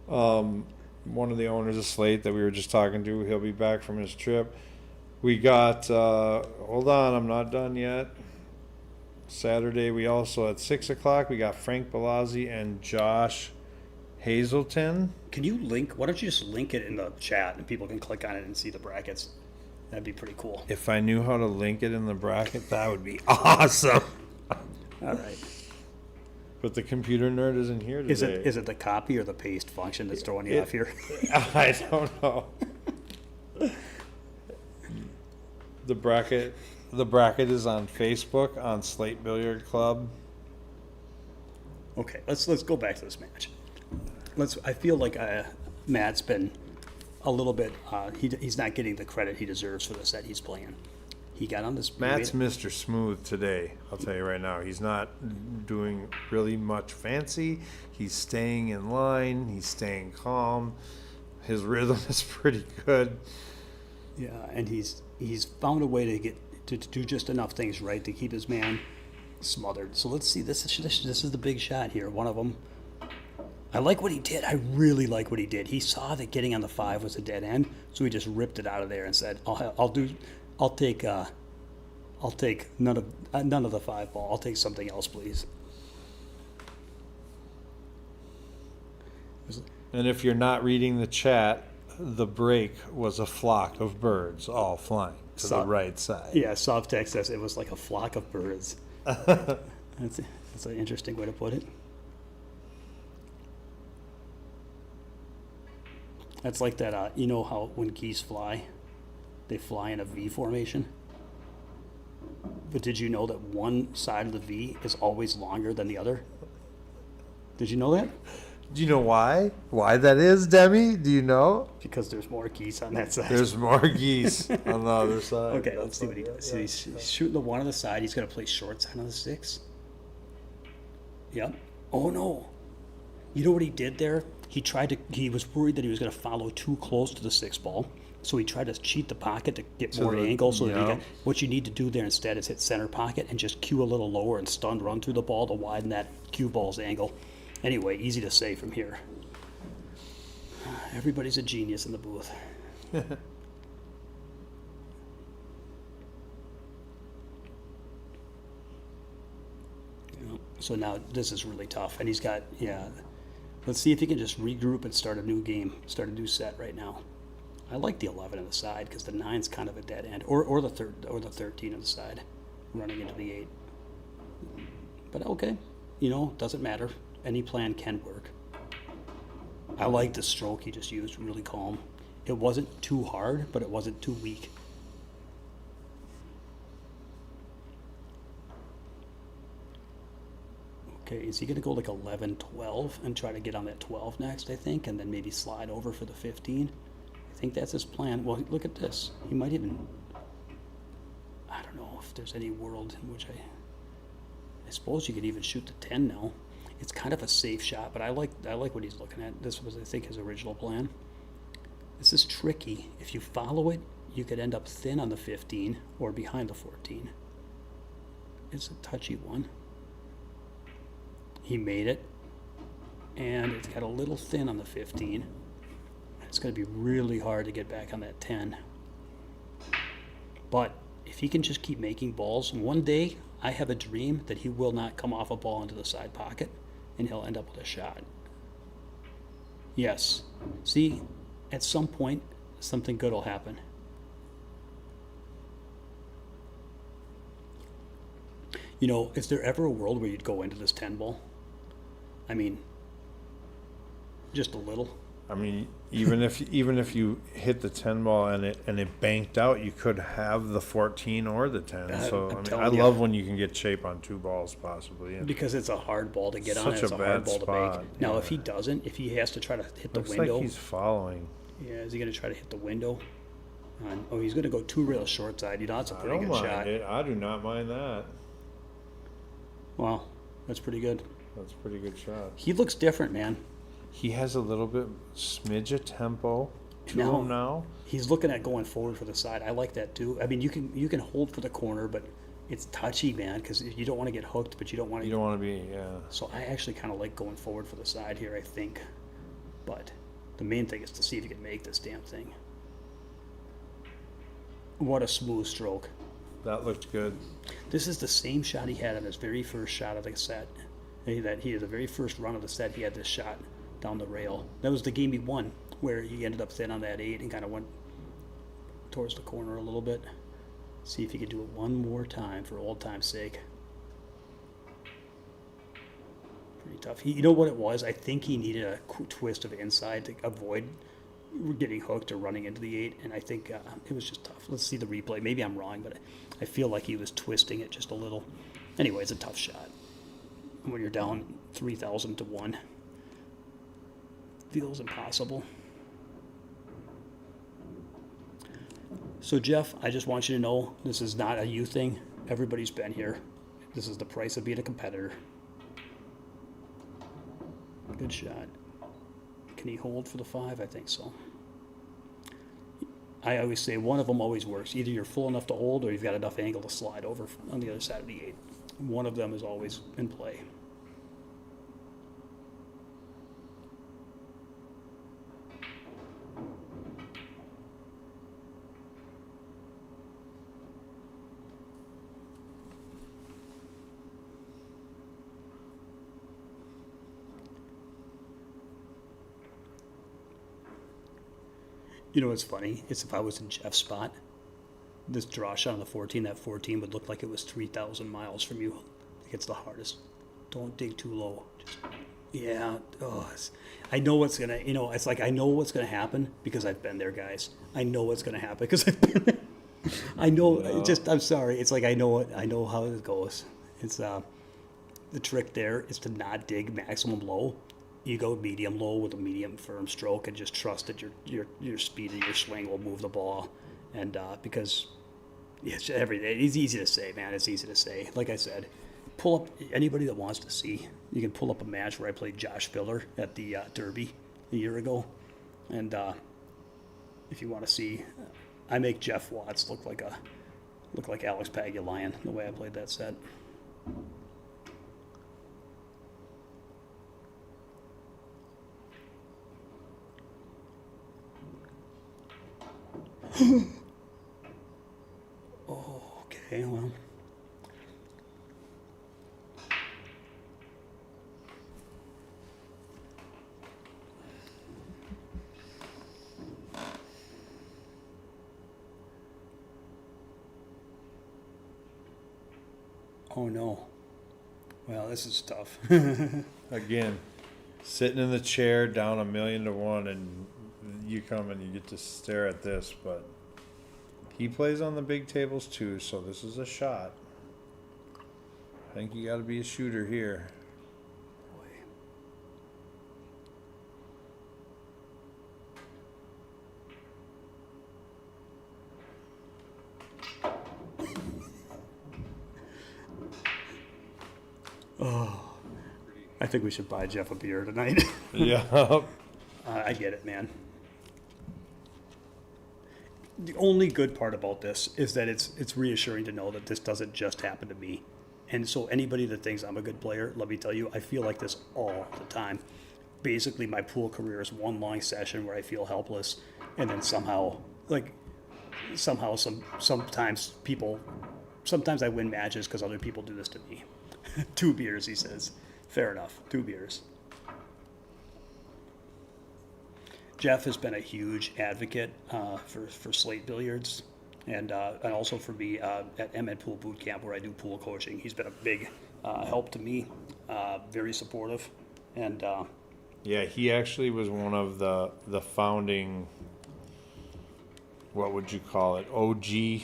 one of the owners of Slate that we were just talking to. He'll be back from his trip. We got hold on, I'm not done yet. Saturday we also at 6 o'clock we got Frank Belazzi and Josh Hazelton. Can you link? Why don't you just link it in the chat and people can click on it and see the brackets? That'd be pretty cool. If I knew how to link it in the bracket, that would be awesome. All right. But the computer nerd isn't here today. Is it the copy or the paste function that's throwing you off here? I don't know. The bracket is on Facebook on Slate Billiard Club. Okay, let's go back to this match. I feel like Matt's been a little bit. He's not getting the credit he deserves for the set he's playing. He got on this. Matt's Mr. Smooth today. I'll tell you right now. He's not doing really much fancy. He's staying in line. He's staying calm. His rhythm is pretty good. Yeah, and he's found a way to do just enough things right to keep his man smothered. So let's see. This is the big shot here. One of them. I like what he did. I really like what he did. He saw that getting on the 5 was a dead end, so he just ripped it out of there and said, "I'll take none of the 5 ball. I'll take something else, please." And if you're not reading the chat, the break was a flock of birds all flying to the right side. Yeah, soft text says it was like a flock of birds. That's an interesting way to put it. That's like that, you know how when geese fly, they fly in a V formation? But did you know that one side of the V is always longer than the other? Did you know that? Do you know why? Why that is, Demi? Do you know? Because there's more geese on that side. There's more geese on the other side. Okay, let's see what he does. So he's shooting the 1 on the side. He's going to play short side on the 6. Yep. Oh, no. You know what he did there? He was worried that he was going to follow too close to the 6 ball. So he tried to cheat the pocket to get more angle. So that what you need to do there instead is hit center pocket and just cue a little lower and stun run through the ball to widen that cue ball's angle. Anyway, easy to say from here. Everybody's a genius in the booth. So now this is really tough. And he's got, let's see if he can just regroup and start a new game, start a new set right now. I like the 11 on the side because the 9's kind of a dead end, or the 13 on the side, running into the 8. But okay, doesn't matter. Any plan can work. I like the stroke he just used, really calm. It wasn't too hard, but it wasn't too weak. Okay, is he going to go like 11, 12 and try to get on that 12 next, I think, and then maybe slide over for the 15? I think that's his plan. Well, look at this. He might even, I don't know if there's any world in which I suppose you could even shoot the 10 now. It's kind of a safe shot, but I like what he's looking at. This was, I think, his original plan. This is tricky. If you follow it, you could end up thin on the 15 or behind the 14. It's a touchy one. He made it, and it's got a little thin on the 15. It's going to be really hard to get back on that 10. But if he can just keep making balls, one day I have a dream that he will not come off a ball into the side pocket, and he'll end up with a shot. Yes. See, at some point, something good will happen. Is there ever a world where you'd go into this 10 ball? I mean, just a little. I mean, even if you hit the 10 ball and it banked out, you could have the 14 or the 10. So I love when you can get shape on 2 balls possibly. Because it's a hard ball to get on. It's a hard ball to make. Now, if he doesn't, if he has to try to hit the window, looks like he's following. Yeah, is he going to try to hit the window? He's going to go 2 rails short side. That's a pretty good shot. I do not mind that. Well, That's pretty good. That's a pretty good shot. He looks different, man. He has a little bit smidge of tempo to No. him now. He's looking at going forward for the side. I like that too. I mean, you can hold for the corner, but it's touchy, man, because you don't want to get hooked, but you don't want to. You don't want to be, yeah. So I actually kind of like going forward for the side here, I think. But the main thing is to see if you can make this damn thing. What a smooth stroke. That looked good. This is the same shot he had on his very first shot of the set. The very first run of the set, he had this shot down the rail. That was the game he won, where he ended up thin on that 8 and kind of went towards the corner a little bit. See if he could do it one more time for old time's sake. Pretty tough. You know what it was? I think he needed a twist of inside to avoid getting hooked or running into the 8, and I think it was just tough. Let's see the replay. Maybe I'm wrong, but I feel like he was twisting it just a little. Anyway, it's a tough shot. When you're down 3,000 to 1. Feels impossible. So Jeff, I just want you to know this is not a you thing. Everybody's been here. This is the price of being a competitor. Good shot. Can he hold for the 5? I think so. I always say one of them always works. Either you're full enough to hold or you've got enough angle to slide over on the other side of the 8. One of them is always in play. You know what's funny? It's if I was in Jeff's spot, this draw shot on the 14, that 14 would look like it was 3,000 miles from you. Like it's the hardest. Don't dig too low. Just, yeah. Oh, I know what's going to, it's like I know what's going to happen because I've been there, guys. I know what's going to happen because I've been there. I know, I'm sorry. It's like I know how it goes. It's the trick there is to not dig maximum low. You go medium low with a medium firm stroke and just trust that your speed and your swing will move the ball. And because it's it's easy to say, man. It's easy to say. Like I said, pull up anybody that wants to see. You can pull up a match where I played Josh Filler at the Derby a year ago, and if you want to see, I make Jeff Watts look like Alex Pagulayan the way I played that set. Okay, well. Oh no. Well, this is tough. Again, sitting in the chair down 1,000,000 to 1, and you come and you get to stare at this, but he plays on the big tables too, so this is a shot. I think you got to be a shooter here. Oh, I think we should buy Jeff a beer tonight. Yeah. I get it, man. The only good part about this is that it's reassuring to know that this doesn't just happen to me. And so anybody that thinks I'm a good player, let me tell you, I feel like this all the time. Basically, my pool career is one long session where I feel helpless, and then sometimes I win matches because other people do this to me. 2 beers, he says. Fair enough, 2 beers. Jeff has been a huge advocate for Slate Billiards, and also for me at Emmett Pool Boot Camp where I do pool coaching. He's been a big help to me, very supportive, and Yeah, he actually was one of the founding, what would you call it, OG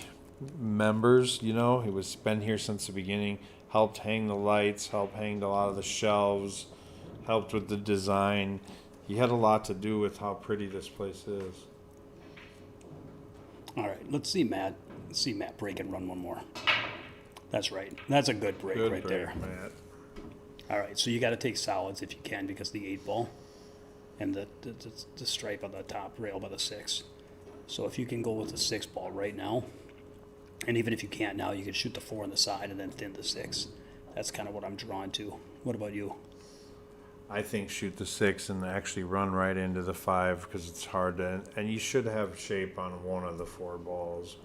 members, He was been here since the beginning, helped hang the lights, helped hang a lot of the shelves, helped with the design. He had a lot to do with how pretty this place is. all right, let's see Matt break and run one more. That's right. That's a good break Good right break, there. Matt. All right, so you got to take solids if you can because of the 8 ball and the stripe on the top rail by the 6. So if you can go with the 6 ball right now, and even if you can't now, you can shoot the 4 on the side and then thin the 6. That's kind of what I'm drawn to. What about you? I think shoot the 6 and actually run right into the 5 because it's hard to, and you should have shape on one of the 4 balls.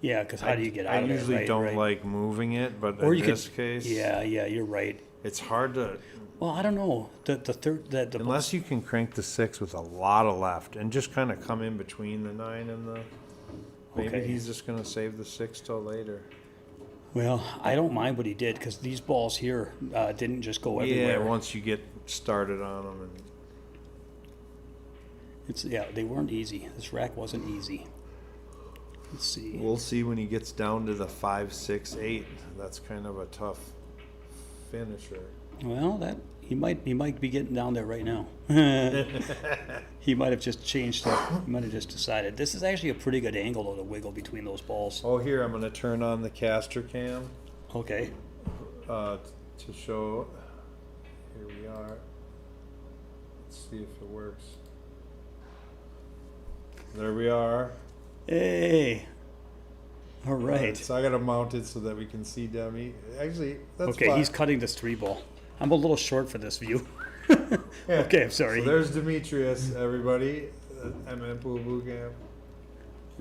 Yeah, because how do you get out I of there? usually right, don't right. like moving it, but Or in you this could, case, Yeah, you're right. it's hard to, Well, I don't know. The unless you can crank the 6 with a lot of left and just kind of come in between the 9 and the, maybe Okay. he's just going to save the 6 till later. Well, I don't mind what he did because these balls here didn't just go Yeah, everywhere. once you get started on them. And They weren't easy. This rack wasn't easy. Let's see. we'll see when he gets down to the 5, 6, 8. That's kind of a tough finisher. Well, he might be getting down there right now. He might have just changed it. He might have just decided. This is actually a pretty good angle though to wiggle between those balls. Oh, here, I'm going to turn on the caster cam Okay. to show. Here we are. Let's see if it works. There we are. Hey. All right. So I got to mount it so that we can see Demi. Actually, that's Okay, fine. he's cutting this 3 ball. I'm a little short for this view. Yeah. Okay, I'm sorry. So there's Demetrius, everybody. MM Pool Boot Camp.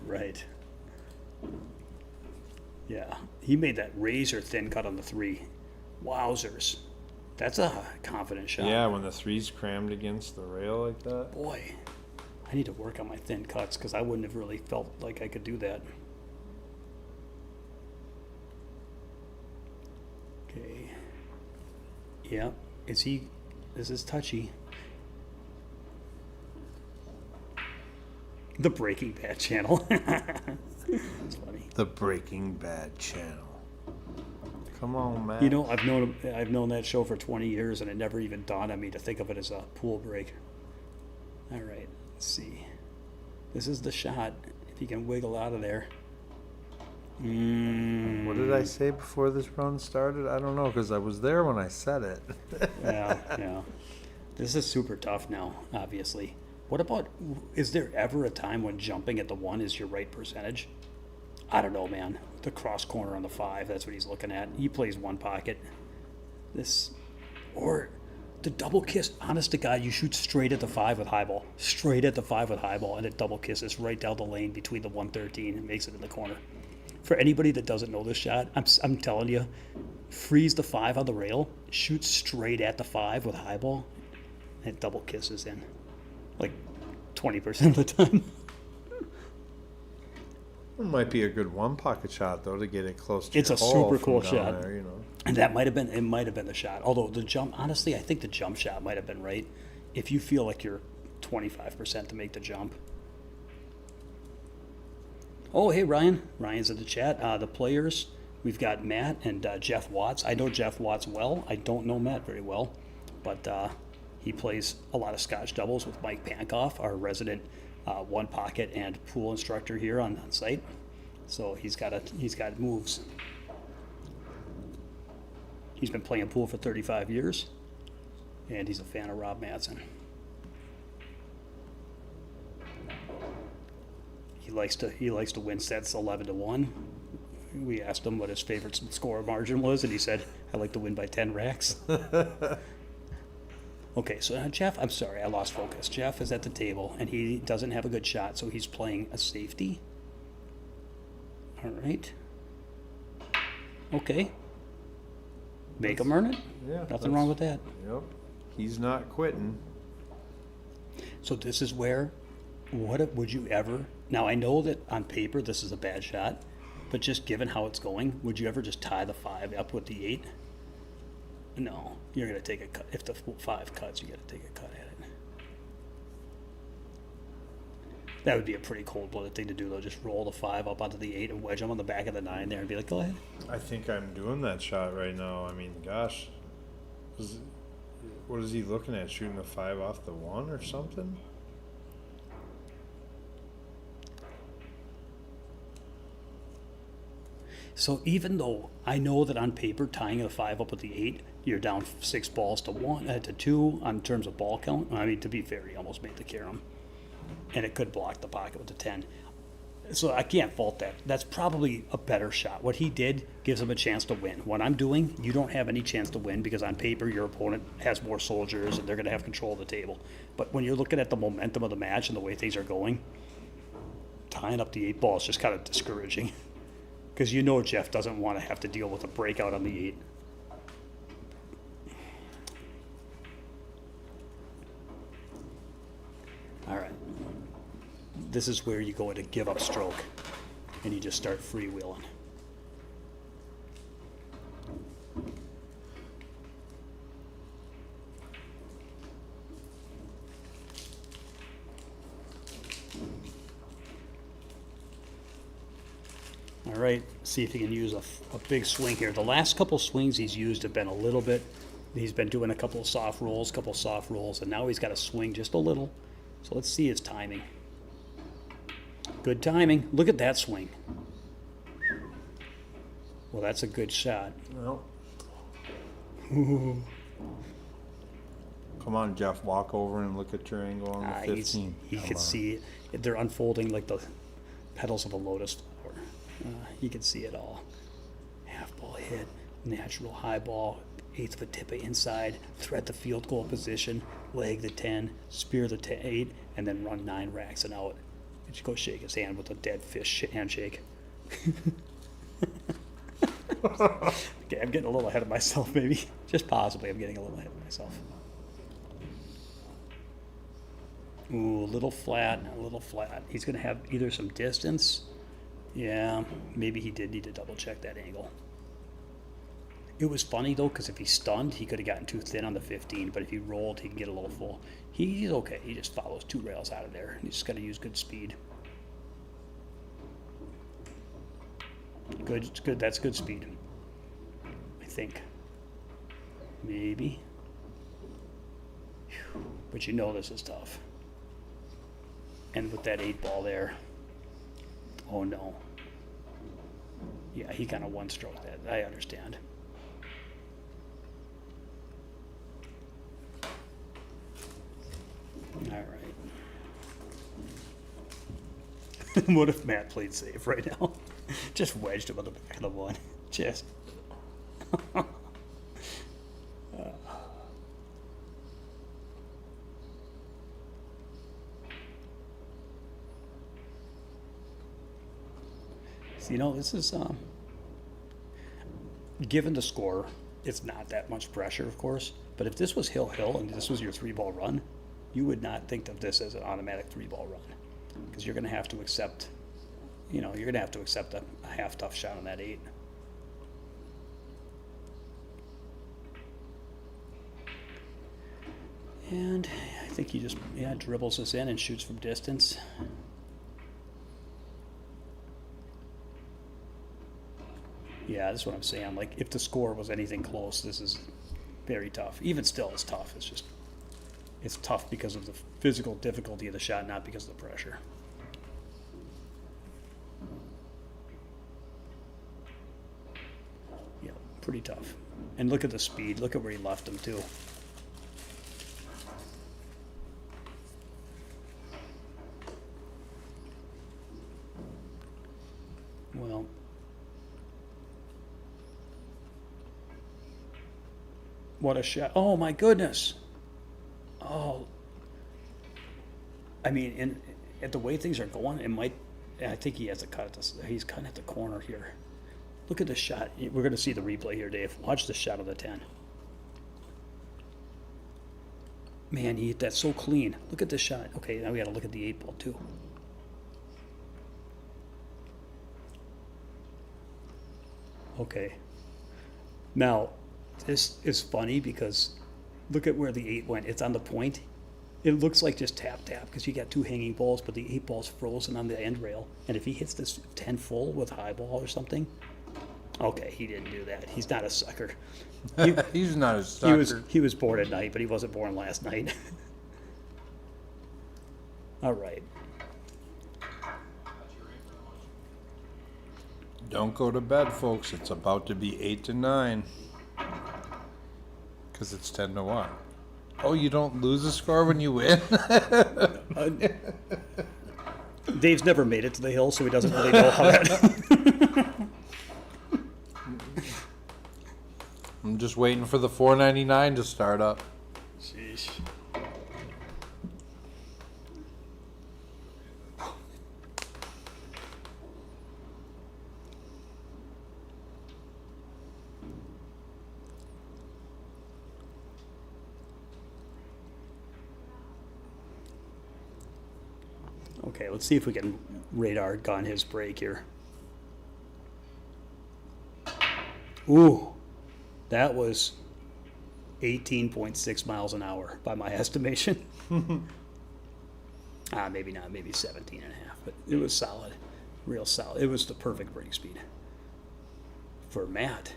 Right. Yeah, he made that razor thin cut on the 3. Wowzers. That's a confident shot. Yeah, when the 3's crammed against the rail like that. Boy, I need to work on my thin cuts because I wouldn't have really felt like I could do that. Okay. Yeah. This is touchy. The Breaking Bad channel. It's funny. The Breaking Bad channel. Come on, man. You know, I've known that show for 20 years, and it never even dawned on me to think of it as a pool break. All right, let's see. This is the shot. If you can wiggle out of there. What did I say before this run started? I don't know, because I was there when I said it. Yeah. This is super tough now, obviously. What about, is there ever a time when jumping at the 1 is your right percentage? I don't know, man. The cross corner on the 5, that's what he's looking at. He plays 1 pocket. Or the double kiss. Honest to God, you shoot straight at the 5 with high ball. Straight at the 5 with high ball, and it double kisses right down the lane between the 113 and makes it in the corner. For anybody that doesn't know this shot, I'm telling you, freeze the 5 on the rail, shoot straight at the 5 with high ball, and it double kisses in. Like 20% of the time. It might be a good 1 pocket shot, though, to get it close to It's your a hole super from cool down shot. there, you know. And it might have been the shot. Although the jump, honestly, I think the jump shot might have been right. If you feel like you're 25% to make the jump. Oh, hey, Ryan. Ryan's in the chat. The players, we've got Matt and Jeff Watts. I know Jeff Watts well. I don't know Matt very well, but he plays a lot of Scotch doubles with Mike Pankoff, our resident 1 pocket and pool instructor here on site. So he's got moves. He's been playing pool for 35 years, and he's a fan of Rob Madsen. He likes to win sets 11-1. We asked him what his favorite score margin was, and he said, "I like to win by 10 racks." Okay, so now Jeff, I'm sorry, I lost focus. Jeff is at the table, and he doesn't have a good shot, so he's playing a safety. All right. Okay. Make him earn it. Yeah. Nothing wrong with that. Yep. He's not quitting. So this is where, would you ever, now I know that on paper this is a bad shot, but just given how it's going, would you ever just tie the 5 up with the 8? No, you're going to take a cut. If the 5 cuts, you got to take a cut at it. That would be a pretty cold-blooded thing to do, though. Just roll the 5 up onto the 8 and wedge them on the back of the 9 there and be like, go ahead. I think I'm doing that shot right now. I mean, gosh. What is he looking at? Shooting a 5 off the 1 or something? So even though I know that on paper tying the 5 up with the 8, you're down 6 balls to 2 on terms of ball count. I mean, to be fair, he almost made the carom, and it could block the pocket with the 10. So I can't fault that. That's probably a better shot. What he did gives him a chance to win. What I'm doing, you don't have any chance to win because on paper your opponent has more soldiers and they're going to have control of the table. But when you're looking at the momentum of the match and the way things are going, tying up the 8 ball is just kind of discouraging. Because you know Jeff doesn't want to have to deal with a breakout on the 8. All right. This is where you go into give up stroke and you just start freewheeling. All right, see if he can use a big swing here. The last couple swings he's used have been a little bit, he's been doing a couple of soft rolls, and now he's got to swing just a little. So let's see his timing. Good timing. Look at that swing. Well, that's a good shot. Well. Come on, Jeff, walk over and look at your angle on the 15. He Come could on. see it. They're unfolding like the petals of a lotus flower. He can see it all. Half ball hit, natural high ball, 1/8 of a tip inside, thread the field goal position, leg the 10, spear the 8, and then run 9 racks and out. And just go shake his hand with a dead fish handshake. Okay, I'm getting a little ahead of myself, maybe. Just possibly, I'm getting a little ahead of myself. Ooh, a little flat, a little flat. He's going to have either some distance. Yeah, maybe he did need to double check that angle. It was funny though, because if he stunned, he could have gotten too thin on the 15, but if he rolled, he can get a little full. He's okay. He just follows 2 rails out of there. He's just got to use good speed. Good, it's good. That's good speed. I think. Maybe. Whew. But you know this is tough. And with that 8 ball there, oh no. Yeah, he kind of one-stroke that. I understand. All right. What if Matt played safe right now? Just wedged him on the back of the 1. Just. So, you know, this is, given the score, it's not that much pressure, of course. But if this was hill-hill and this was your 3-ball run, you would not think of this as an automatic 3-ball run. Because you're going to have to accept, you're going to have to accept a half tough shot on that 8. And I think he just, dribbles this in and shoots from distance. Yeah, that's what I'm saying. Like, if the score was anything close, this is very tough. Even still, it's tough. It's just, it's tough because of the physical difficulty of the shot, not because of the pressure. Yeah, pretty tough. And look at the speed. Look at where he left him, too. Well, what a shot. Oh, my goodness. Oh. I mean, at the way things are going, it might, I think he has to cut it. He's cutting at the corner here. Look at the shot. We're going to see the replay here, Dave. Watch the shot of the 10. Man, he hit that so clean. Look at this shot. Okay, now we got to look at the 8 ball, too. Okay. Now, this is funny because look at where the 8 went. It's on the point. It looks like just tap because you got 2 hanging balls, but the 8 ball's frozen on the end rail. And if he hits this 10 full with high ball or something, okay, he didn't do that. He's not a sucker. He's not a sucker. He was born at night, but he wasn't born last night. All right. Don't go to bed, folks. It's about to be 8 to 9. Because it's 10 to 1. Oh, you don't lose a score when you win? Dave's never made it to the hill, so he doesn't really know how that. I'm just waiting for the 4.99 to start up. Sheesh. Okay, let's see if we can radar gun his break here. Ooh, that was 18.6 miles an hour by my estimation. Maybe not, maybe 17 and a half, but it was solid, real solid. It was the perfect break speed for Matt.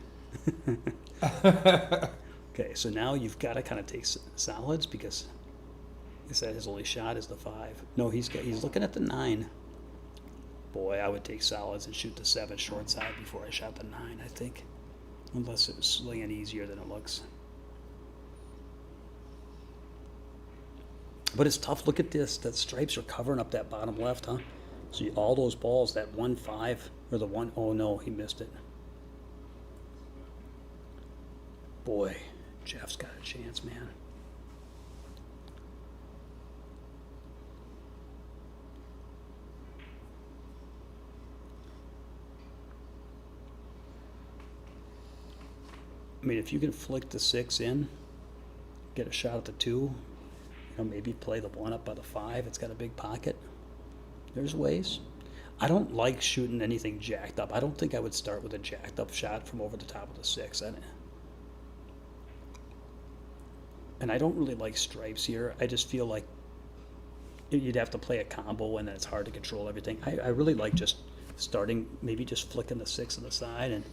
Okay, so now you've got to kind of take solids because he said his only shot is the 5. No, he's looking at the 9. Boy, I would take solids and shoot the 7 short side before I shot the 9, I think. Unless it was slinging easier than it looks. But it's tough. Look at this. The stripes are covering up that bottom left, huh? So all those balls, that 1-5, or the 1, oh no, he missed it. Boy, Jeff's got a chance, man. I mean, if you can flick the 6 in, get a shot at the 2, you know, maybe play the 1 up by the 5. It's got a big pocket. There's ways. I don't like shooting anything jacked up. I don't think I would start with a jacked up shot from over the top of the 6. And I don't really like stripes here. I just feel like you'd have to play a combo and then it's hard to control everything. I really like just starting, maybe just flicking the 6 on the side and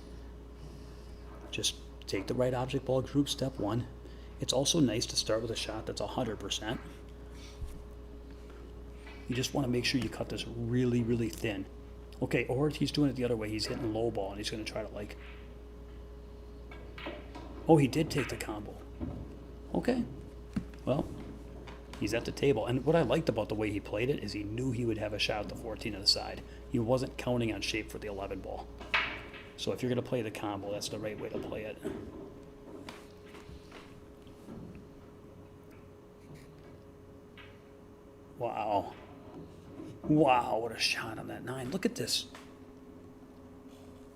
just take the right object ball group, step 1. It's also nice to start with a shot that's 100%. You just want to make sure you cut this really, really thin. Okay, or he's doing it the other way. He's hitting a low ball and he's going to try to like... Oh, he did take the combo. Okay. Well, he's at the table. And what I liked about the way he played it is he knew he would have a shot at the 14 on the side. He wasn't counting on shape for the 11 ball. So if you're going to play the combo, that's the right way to play it. Wow. Wow, what a shot on that 9. Look at this.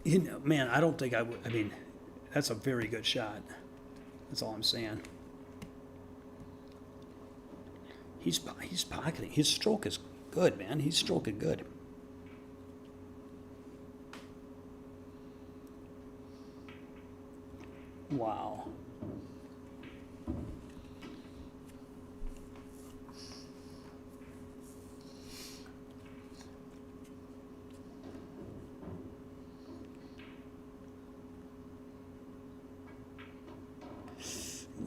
You know, man, I don't think I would. I mean, that's a very good shot. That's all I'm saying. He's pocketing. His stroke is good, man. He's stroking good. Wow.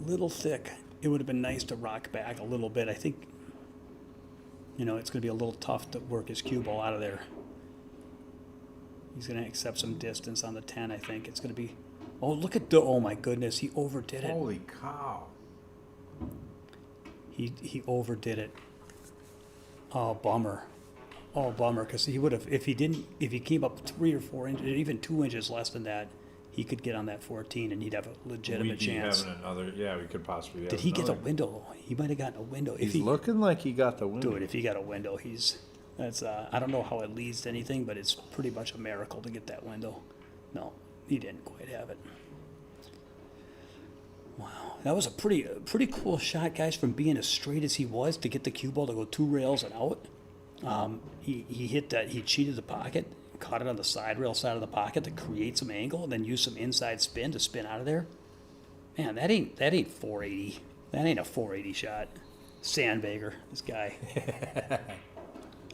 Little thick. It would have been nice to rock back a little bit. I think, you know, it's going to be a little tough to work his cue ball out of there. He's going to accept some distance on the 10, I think. It's going to be... Oh, look at the... Oh, my goodness. He overdid it. Holy cow. He overdid it. Oh, bummer. Oh, bummer. Because he would have... If he came up 3 or 4 inches, even 2 inches less than that, he could get on that 14 and he'd have a legitimate chance. Having another, yeah, we could possibly have Did he get a another. window? He might have gotten a window. He's looking like he got the window. Dude, if he got a window, that's I don't know how it leads to anything, but it's pretty much a miracle to get that window. No, he didn't quite have it. Wow, that was a pretty cool shot, guys, from being as straight as he was to get the cue ball to go 2 rails and out. He hit that. He cheated the pocket, caught it on the side rail side of the pocket to create some angle, and then use some inside spin to spin out of there. Man, that ain't 480. That ain't a 480 shot. Sandbagger, this guy.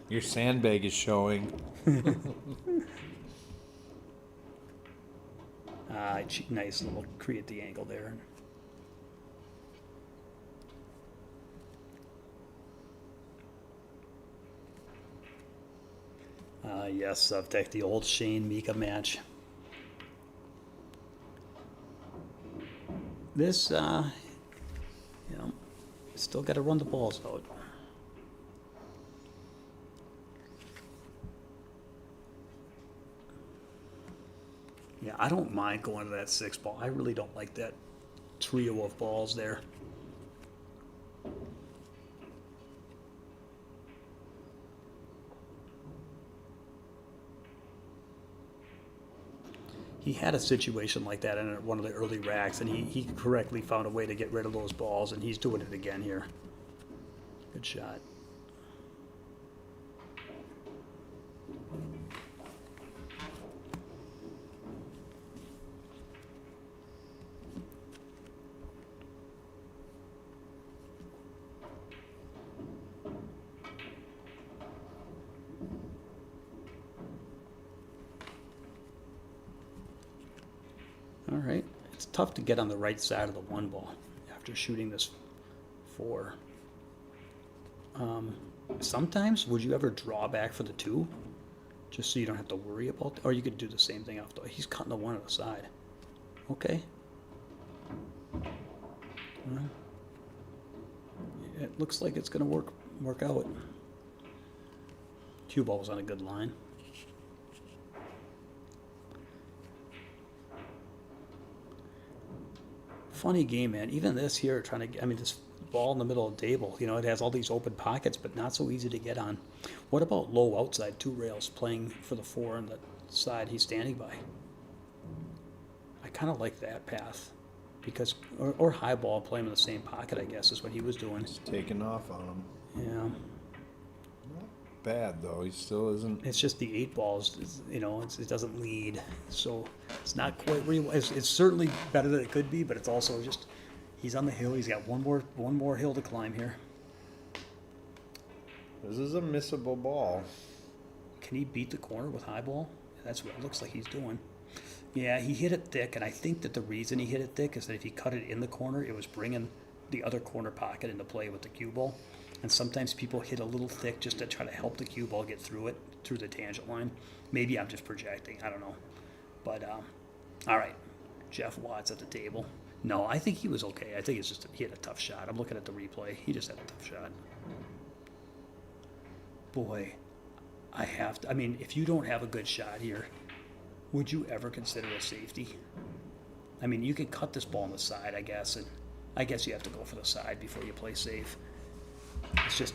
Your sandbag is showing. Nice little create the angle there. Yes, I've taken the old Shane Mika match. This, still got to run the balls out. Yeah, I don't mind going to that 6 ball. I really don't like that trio of balls there. He had a situation like that in one of the early racks, and he correctly found a way to get rid of those balls, and he's doing it again here. Good shot. All right. It's tough to get on the right side of the 1 ball after shooting this 4. Sometimes, would you ever draw back for the 2? Just so you don't have to worry about or you could do the same thing off the, he's cutting the 1 on the side. Okay. Well, it looks like it's gonna work out. Cue ball was on a good line. Funny game, man. Even this here, trying to, this ball in the middle of the table, it has all these open pockets, but not so easy to get on. What about low outside 2 rails playing for the 4 on the side he's standing by? I kind of like that path because, or high ball, play him in the same pocket, I guess, is what he was doing. It's taking off on him. Yeah. Bad though. He still isn't. It's just the 8 balls, it doesn't lead. So it's not quite where it's certainly better than it could be, but it's also just, he's on the hill. He's got one more hill to climb here. This is a missable ball. Can he beat the corner with high ball? That's what it looks like he's doing. Yeah, he hit it thick, and I think that the reason he hit it thick is that if he cut it in the corner, it was bringing the other corner pocket into play with the cue ball. And sometimes people hit a little thick just to try to help the cue ball get through the tangent line. Maybe I'm just projecting, I don't know. But, all right, Jeff Watts at the table. No, I think he was okay. I think it's just he had a tough shot. I'm looking at the replay. He just had a tough shot. Boy, if you don't have a good shot here, would you ever consider a safety? You can cut this ball on the side, I guess, and I guess you have to go for the side before you play safe. It's just,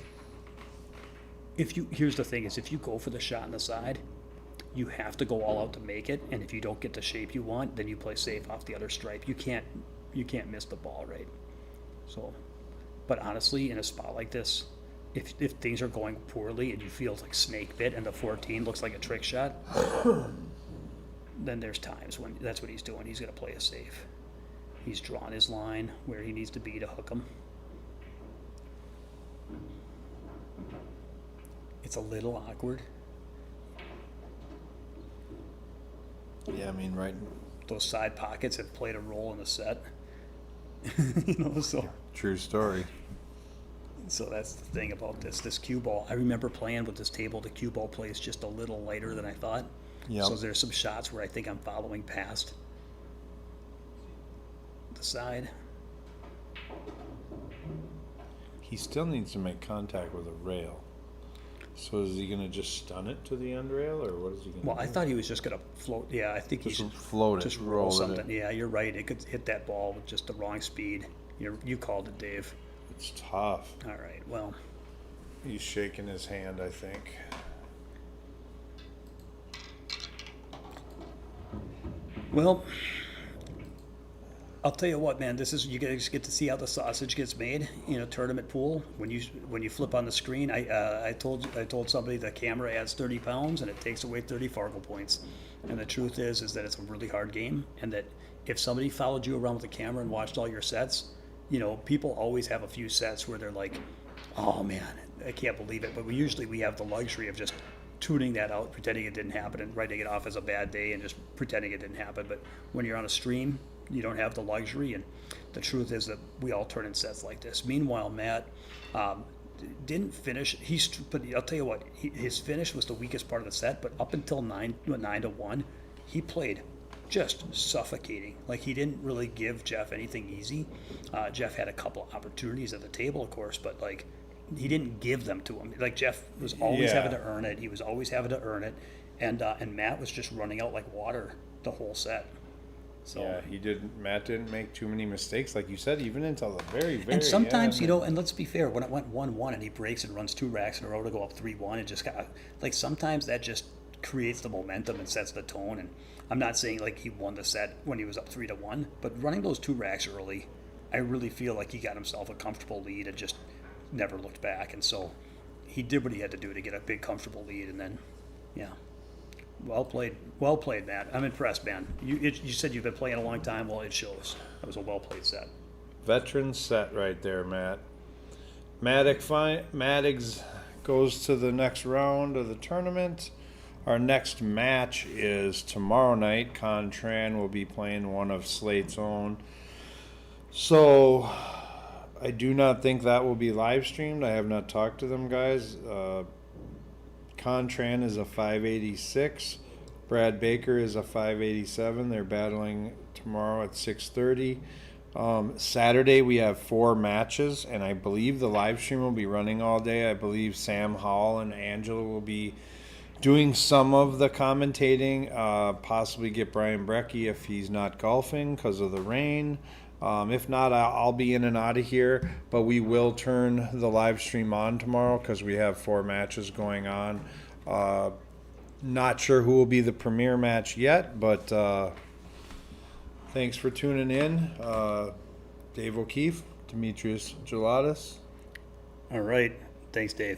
here's the thing is if you go for the shot on the side, you have to go all out to make it, and if you don't get the shape you want, then you play safe off the other stripe. You can't miss the ball, right? So, but honestly, in a spot like this, if things are going poorly and you feel like snake bit and the 14 looks like a trick shot, then there's times when that's what he's doing. He's going to play it safe. He's drawn his line where he needs to be to hook him. It's a little awkward. Yeah, right. Those side pockets have played a role in the set. True story. So that's the thing about this cue ball. I remember playing with this table. The cue ball plays just a little lighter than I thought. Yep. So there's some shots where I think I'm following past the side. He still needs to make contact with a rail. So is he going to just stun it to the end rail, or what is he going to do? Well, I thought he was just going to float. Yeah, I think he should float it, just roll roll it something. in. Yeah, you're right. It could hit that ball with just the wrong speed. You called it, Dave. It's tough. All right, well. He's shaking his hand, I think. Well, I'll tell you what, man. You guys get to see how the sausage gets made in a tournament pool. When you flip on the screen, I told somebody the camera adds 30 pounds and it takes away 30 Fargo points. And the truth is that it's a really hard game, and that if somebody followed you around with a camera and watched all your sets, people always have a few sets where they're like, "Oh man, I can't believe it." But we have the luxury of just tuning that out, pretending it didn't happen, and writing it off as a bad day and just pretending it didn't happen. But when you're on a stream, you don't have the luxury, and the truth is that we all turn in sets like this. Meanwhile, Matt, didn't finish. But I'll tell you what, his finish was the weakest part of the set. But up until 9-1, he played just suffocating. Like, he didn't really give Jeff anything easy. Jeff had a couple opportunities at the table, of course, but like, he didn't give them to him. Like, Jeff was always having to earn it. He was always having to earn it, and Matt was just running out like water the whole set. So Yeah, Matt didn't make too many mistakes, like you said, even until the very, very and sometimes, end. you know, and let's be fair, when it went 1-1 and he breaks and runs 2 racks in a row to go up 3-1, it just got like, sometimes that just creates the momentum and sets the tone. And I'm not saying like he won the set when he was up 3-1, but running those 2 racks early, I really feel like he got himself a comfortable lead and just never looked back. And so he did what he had to do to get a big comfortable lead, and then well played, Matt. I'm impressed, man. You said you've been playing a long time. Well, it shows. That was a well played set. Veteran set right there, Matt. Maddox goes to the next round of the tournament. Our next match is tomorrow night. Contran will be playing one of Slate's own. So I do not think that will be live streamed. I have not talked to them guys. Contran is a 586. Brad Baker is a 587. They're battling tomorrow at 6:30. Saturday we have 4 matches, and I believe the live stream will be running all day. I believe Sam Hall and Angela will be doing some of the commentating. Possibly get Brian Brecky if he's not golfing because of the rain. If not, I'll be in and out of here, but we will turn the live stream on tomorrow because we have 4 matches going on. Not sure who will be the premier match yet, but thanks for tuning in. Dave O'Keefe, Demetrius Gelatis. All right. Thanks, Dave.